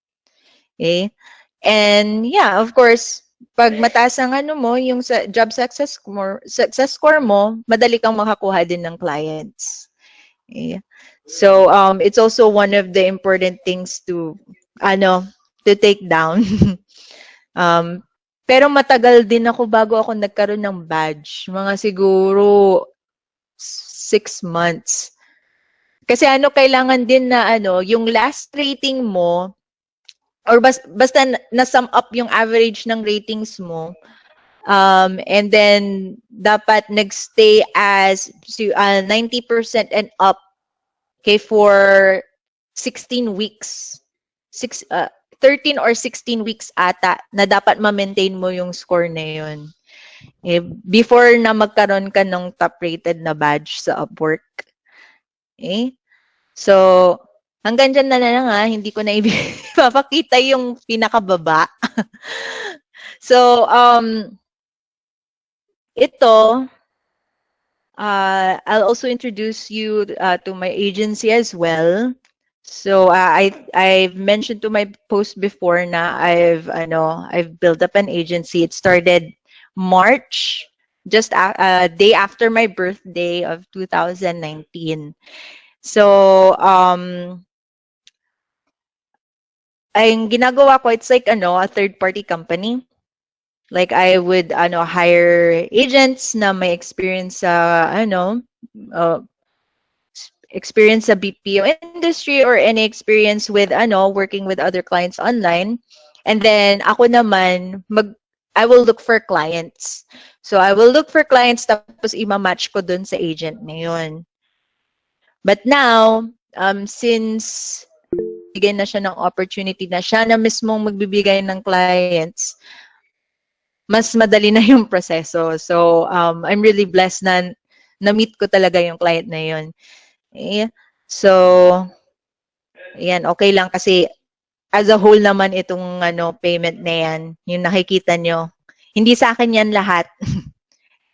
Okay? And yeah, of course, pag mataas ang mo, yung sa job success score mo, madali kang makakuha din ng clients. Okay? So, it's also one of the important things to take down. Pero matagal din ako bago ako nagkaroon ng badge. Mga siguro 6 months. Kasi kailangan din na yung last rating mo or basta na-sum up yung average ng ratings mo. And then dapat nagstay as 90% and up, okay, for 16 weeks. 13 or 16 weeks ata na dapat ma-maintain mo yung score na yun. Before na magkaroon ka ng top-rated na badge sa Upwork. Okay? So, hanggang dyan na lang hindi ko na ipapakita yung pinakababa. So, ito, I'll also introduce you to my agency as well. So I've mentioned to my post before na I've built up an agency. It started March, just a day after my birthday of 2019. So ang ginagawa ko, it's like a third party company. Like I would hire agents na may experience sa experience sa BPO industry or any experience with working with other clients online. And then ako naman I will look for clients. So I will look for clients tapos ima-match ko dun sa agent na yun. But now, since bigay na siya ng opportunity na siya na mismong magbibigay ng clients, mas madali na yung proseso. So I'm really blessed na na-meet ko talaga yung client na yun. So, yan, okay lang kasi as a whole naman itong payment na yan, yung nakikita nyo. Hindi sa akin yan lahat.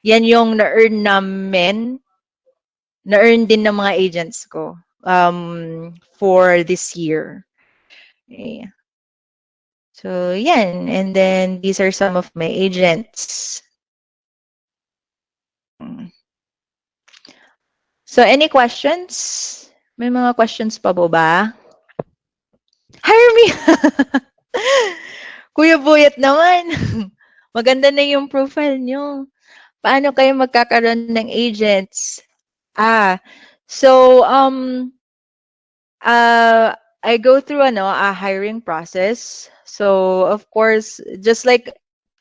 Yan yung na-earn namin, na-earn din ng mga agents ko for this year. Okay. So, yan. And then, these are some of my agents. So, any questions? May mga questions pa ba? Hire me! Kuya Buyat naman. Maganda na yung profile nyo. Paano kayo magkakaroon ng agents? So, I go through a hiring process. So, of course, just like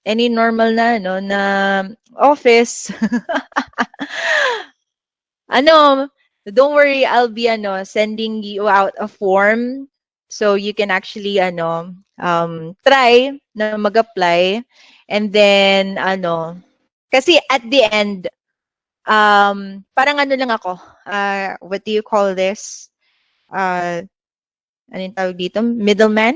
any normal na office, don't worry, I'll be sending you out a form so you can actually try na mag-apply. And then kasi at the end parang lang ako, what do you call this? Anong tawag dito? Middleman?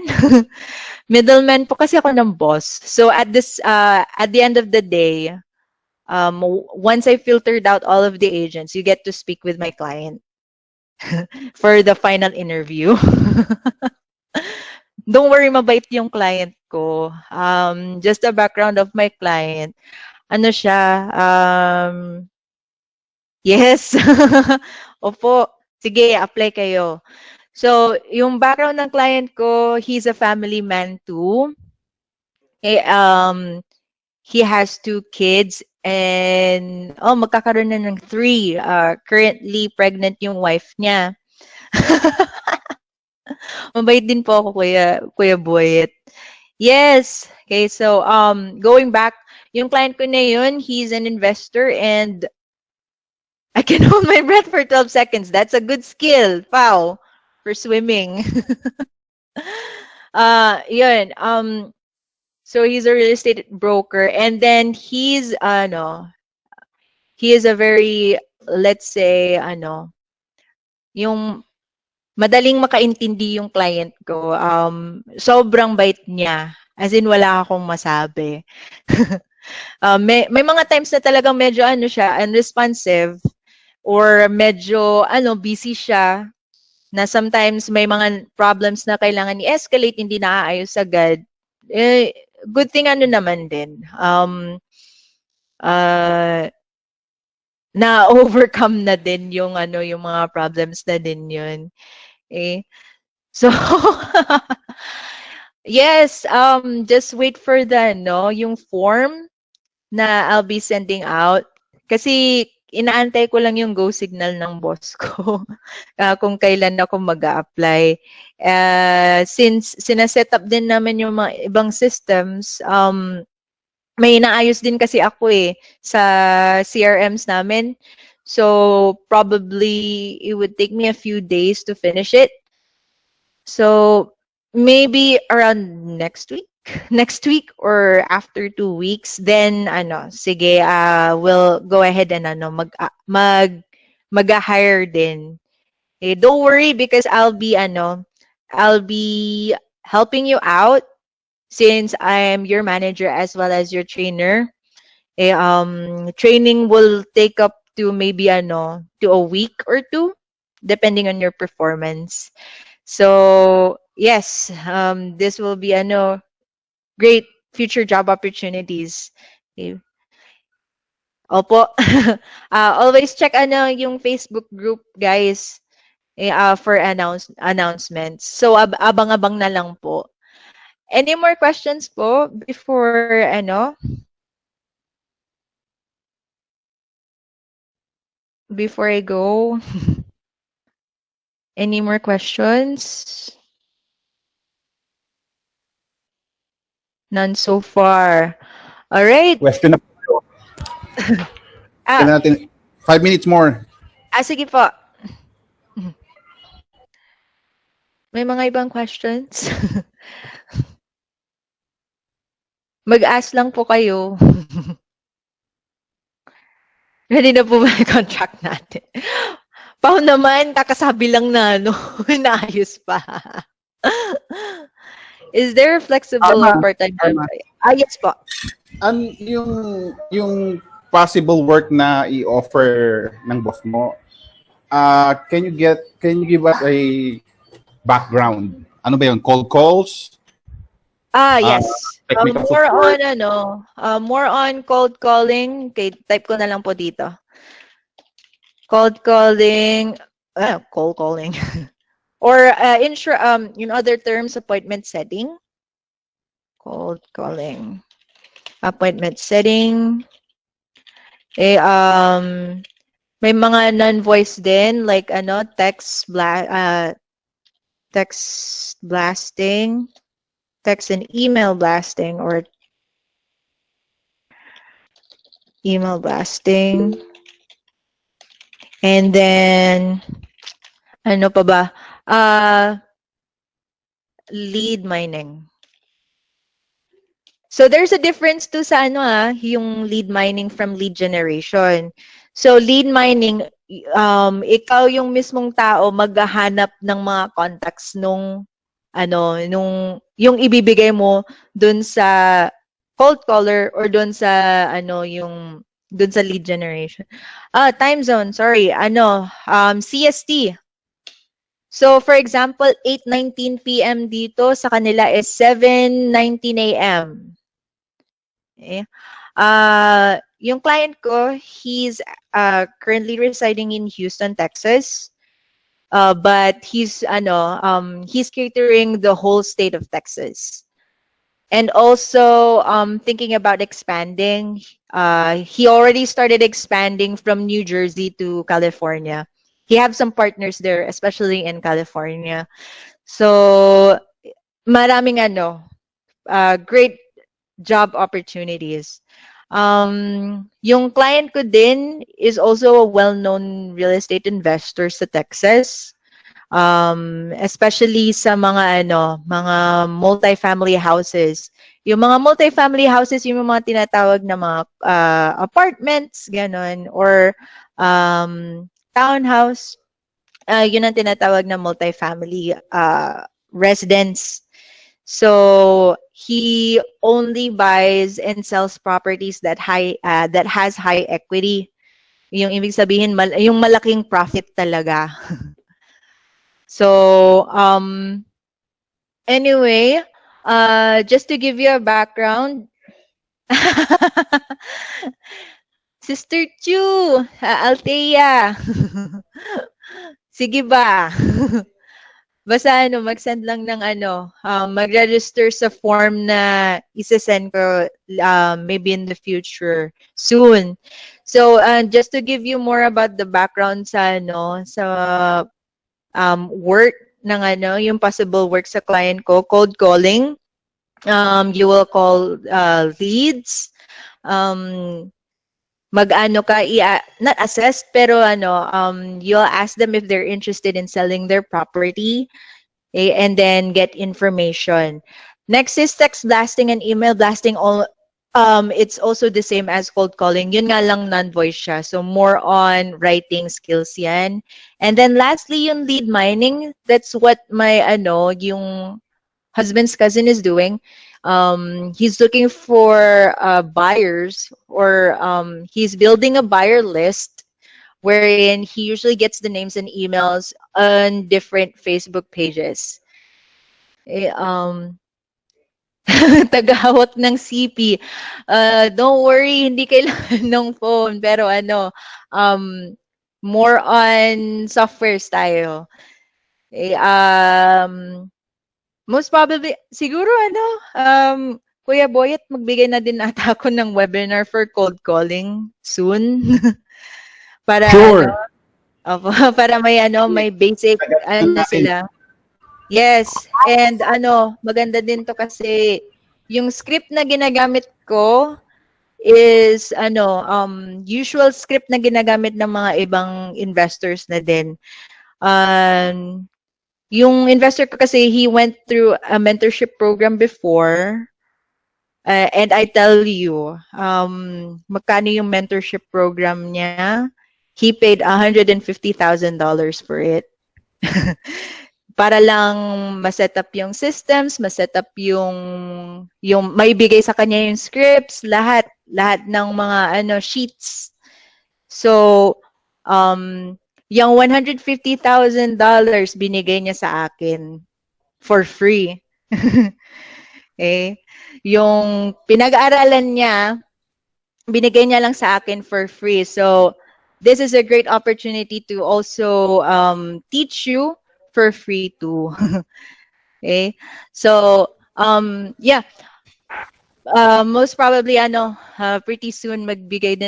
Middleman po kasi ako ng boss. So at the end of the day, once I filtered out all of the agents, you get to speak with my client for the final interview. Don't worry, mabait yung client ko. Just the background of my client. Ano siya? Yes. Opo. Sige, apply kayo. So, yung background ng client ko, he's a family man too. Eh, he has 2 kids and magkakaroon na ng 3. Currently pregnant yung wife niya. Mabait din po ako, Kuya Boyet. Yes. Okay, so going back, yung client ko na yun, he's an investor and I can hold my breath for 12 seconds. That's a good skill. Wow. For swimming. Yun. So he's a real estate broker and then he is a very, let's say, yung madaling makaintindi yung client ko. Sobrang bait niya. As in, wala akong masabi. May mga times na talagang medyo siya, unresponsive or medyo busy siya na sometimes may mga problems na kailangan i-escalate, hindi naaayos agad. Good thing naman din. Na-overcome na din yung yung mga problems na din yun. So yes, just wait for the yung form na I'll be sending out. Kasi inaantay ko lang yung go signal ng boss ko kung kailan ako mag-a-apply. Since sinaset up din namin yung mga ibang systems, may inaayos din kasi ako sa CRMs namin. So probably it would take me a few days to finish it. So maybe around next week or after 2 weeks, then sige, we'll go ahead and mag-hire din. Don't worry because I'll be helping you out since I'm your manager as well as your trainer. Training will take up to maybe to a week or 2 depending on your performance. So yes, this will be great future job opportunities. Okay. Opo. Always check yung Facebook group, guys, for announcements. So abang-abang na lang po. Any more questions po before before I go? Any more questions? None so far. All right. Question na po. Kailan natin 5 minutes more. Sige po. May mga ibang questions? Mag-ask lang po kayo. Ready na po ba yung contract natin? Pao naman, kakasabi lang na naayos pa. Is there a flexible part-time job? Yes po. Yung possible work na i-offer ng boss mo, can you give us a background? Ano ba yun? Cold calls? Yes. Technical More support? on more on cold calling. Okay, type ko na lang po dito. Cold calling, cold calling. Or in other terms, appointment setting. Cold calling. Appointment setting. May mga non-voice din like text blasting, text and email blasting or email blasting. And then ano pa ba? Lead mining. So there's a difference to sa yung lead mining from lead generation. So lead mining, ikaw yung mismong tao maghahanap ng mga contacts nung yung ibibigay mo dun sa cold caller or dun sa yung dun sa lead generation. Time zone, sorry. CST. So, for example, 8:19 p.m. dito, sa kanila is 7:19 a.m. Okay? Yung client ko, he's currently residing in Houston, Texas. But he's catering the whole state of Texas. And also thinking about expanding. He already started expanding from New Jersey to California. He have some partners there, especially in California. So maraming great job opportunities. Yung client ko din is also a well-known real estate investor sa Texas. Especially sa mga multifamily houses. Yung mga multifamily houses, yung mga tinatawag na mga apartments, ganon, or townhouse, yun ang tinatawag na multifamily residence. So he only buys and sells properties that has high equity. Yung ibig sabihin, yung malaking profit talaga. So, anyway, just to give you a background, Sister Chu, Althea, sige ba? Basta mag-send lang ng mag-register sa form na isa-send ko maybe in the future, soon. So, just to give you more about the background sa work ng yung possible work sa client ko, cold calling. You will call leads. Not assess, pero you'll ask them if they're interested in selling their property, and then get information. Next is text blasting and email blasting. It's also the same as cold calling. Yun nga lang non-voice siya. So more on writing skills yan. And then lastly, yung lead mining. That's what my yung husband's cousin is doing. He's looking for buyers, or he's building a buyer list wherein he usually gets the names and emails on different Facebook pages. Tagahawak ng CP. Don't worry, hindi kailangan ng phone, pero more on software tayo. Most probably, siguro Kuya Boyet, magbigay na din ata ako ng webinar for cold calling soon. Para Sure. para may basic sila. Yes, and maganda din to kasi yung script na ginagamit ko is usual script na ginagamit ng mga ibang investors na din. Yung investor ko kasi, he went through a mentorship program before. And I tell you, magkano yung mentorship program niya? He paid $150,000 for it. Para lang ma-set up yung systems, ma-set up yung maibigay sa kanya yung scripts, lahat ng mga sheets. So, yung $150,000 binigay niya sa akin for free. Yung pinag-aaralan niya, binigay niya lang sa akin for free. So, this is a great opportunity to also teach you for free too. So, yeah. Most probably pretty soon magbigay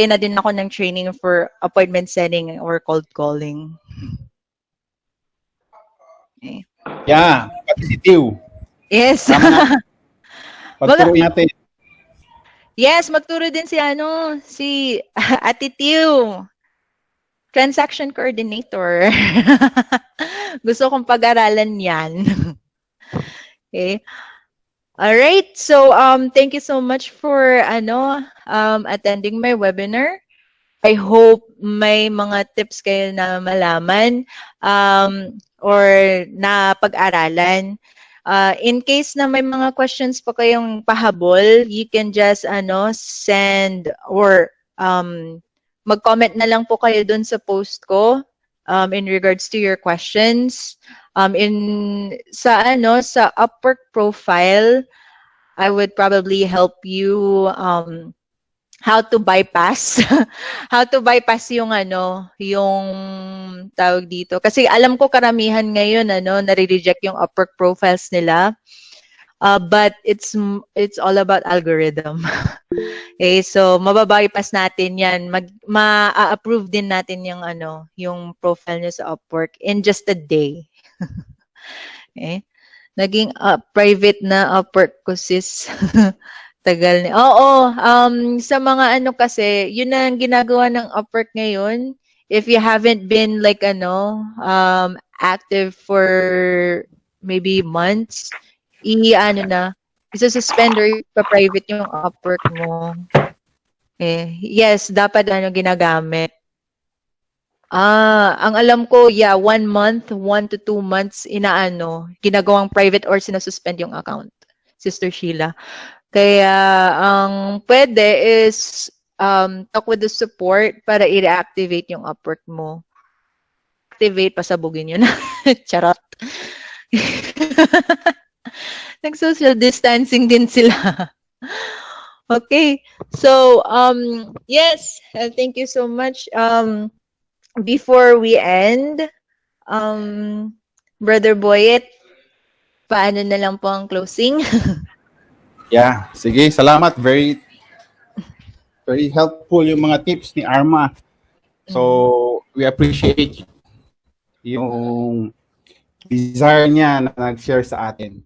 na din ako ng training for appointment setting or cold calling. Yeah, pati si Tiw. Yes. Pagturuin natin. Yes, magturo din si Ate Tiw. Transaction coordinator. Gusto kong pag-aralan 'yan. Okay. All right. So thank you so much for attending my webinar. I hope may mga tips kayo na malaman or na pag-aralan. In case na may mga questions pa kayong pahabol, you can just send or mag-comment na lang po kayo dun sa post ko in regards to your questions. Sa Upwork profile, I would probably help you how to bypass yung yung tawag dito, kasi alam ko karamihan ngayon nare-reject yung Upwork profiles nila, but it's all about algorithm. Okay, so mababypass natin yan, ma-approve din natin yung yung profile niyo sa Upwork in just a day. Okay, naging private na Upwork ko, sis. Tagal na. Oo, sa mga kasi, yun na ang ginagawa ng Upwork ngayon. If you haven't been like active for maybe months, isa-suspend or ipa-private yung Upwork mo. Yes, dapat ginagamit. Ang alam ko, 1 month, 1 to 2 months ginagawang private or sinasuspend yung account, Sister Sheila. Kaya ang pwede is talk with the support para i-reactivate yung Upwork mo. Activate, pasabugin yun. Charot. Nag-social distancing din sila. Okay. So, yes, thank you so much. Before we end, Brother Boyet, paano na lang po ang closing? Yeah, sige, salamat. Very helpful yung mga tips ni Arma. So, we appreciate yung desire niya na nag-share sa atin.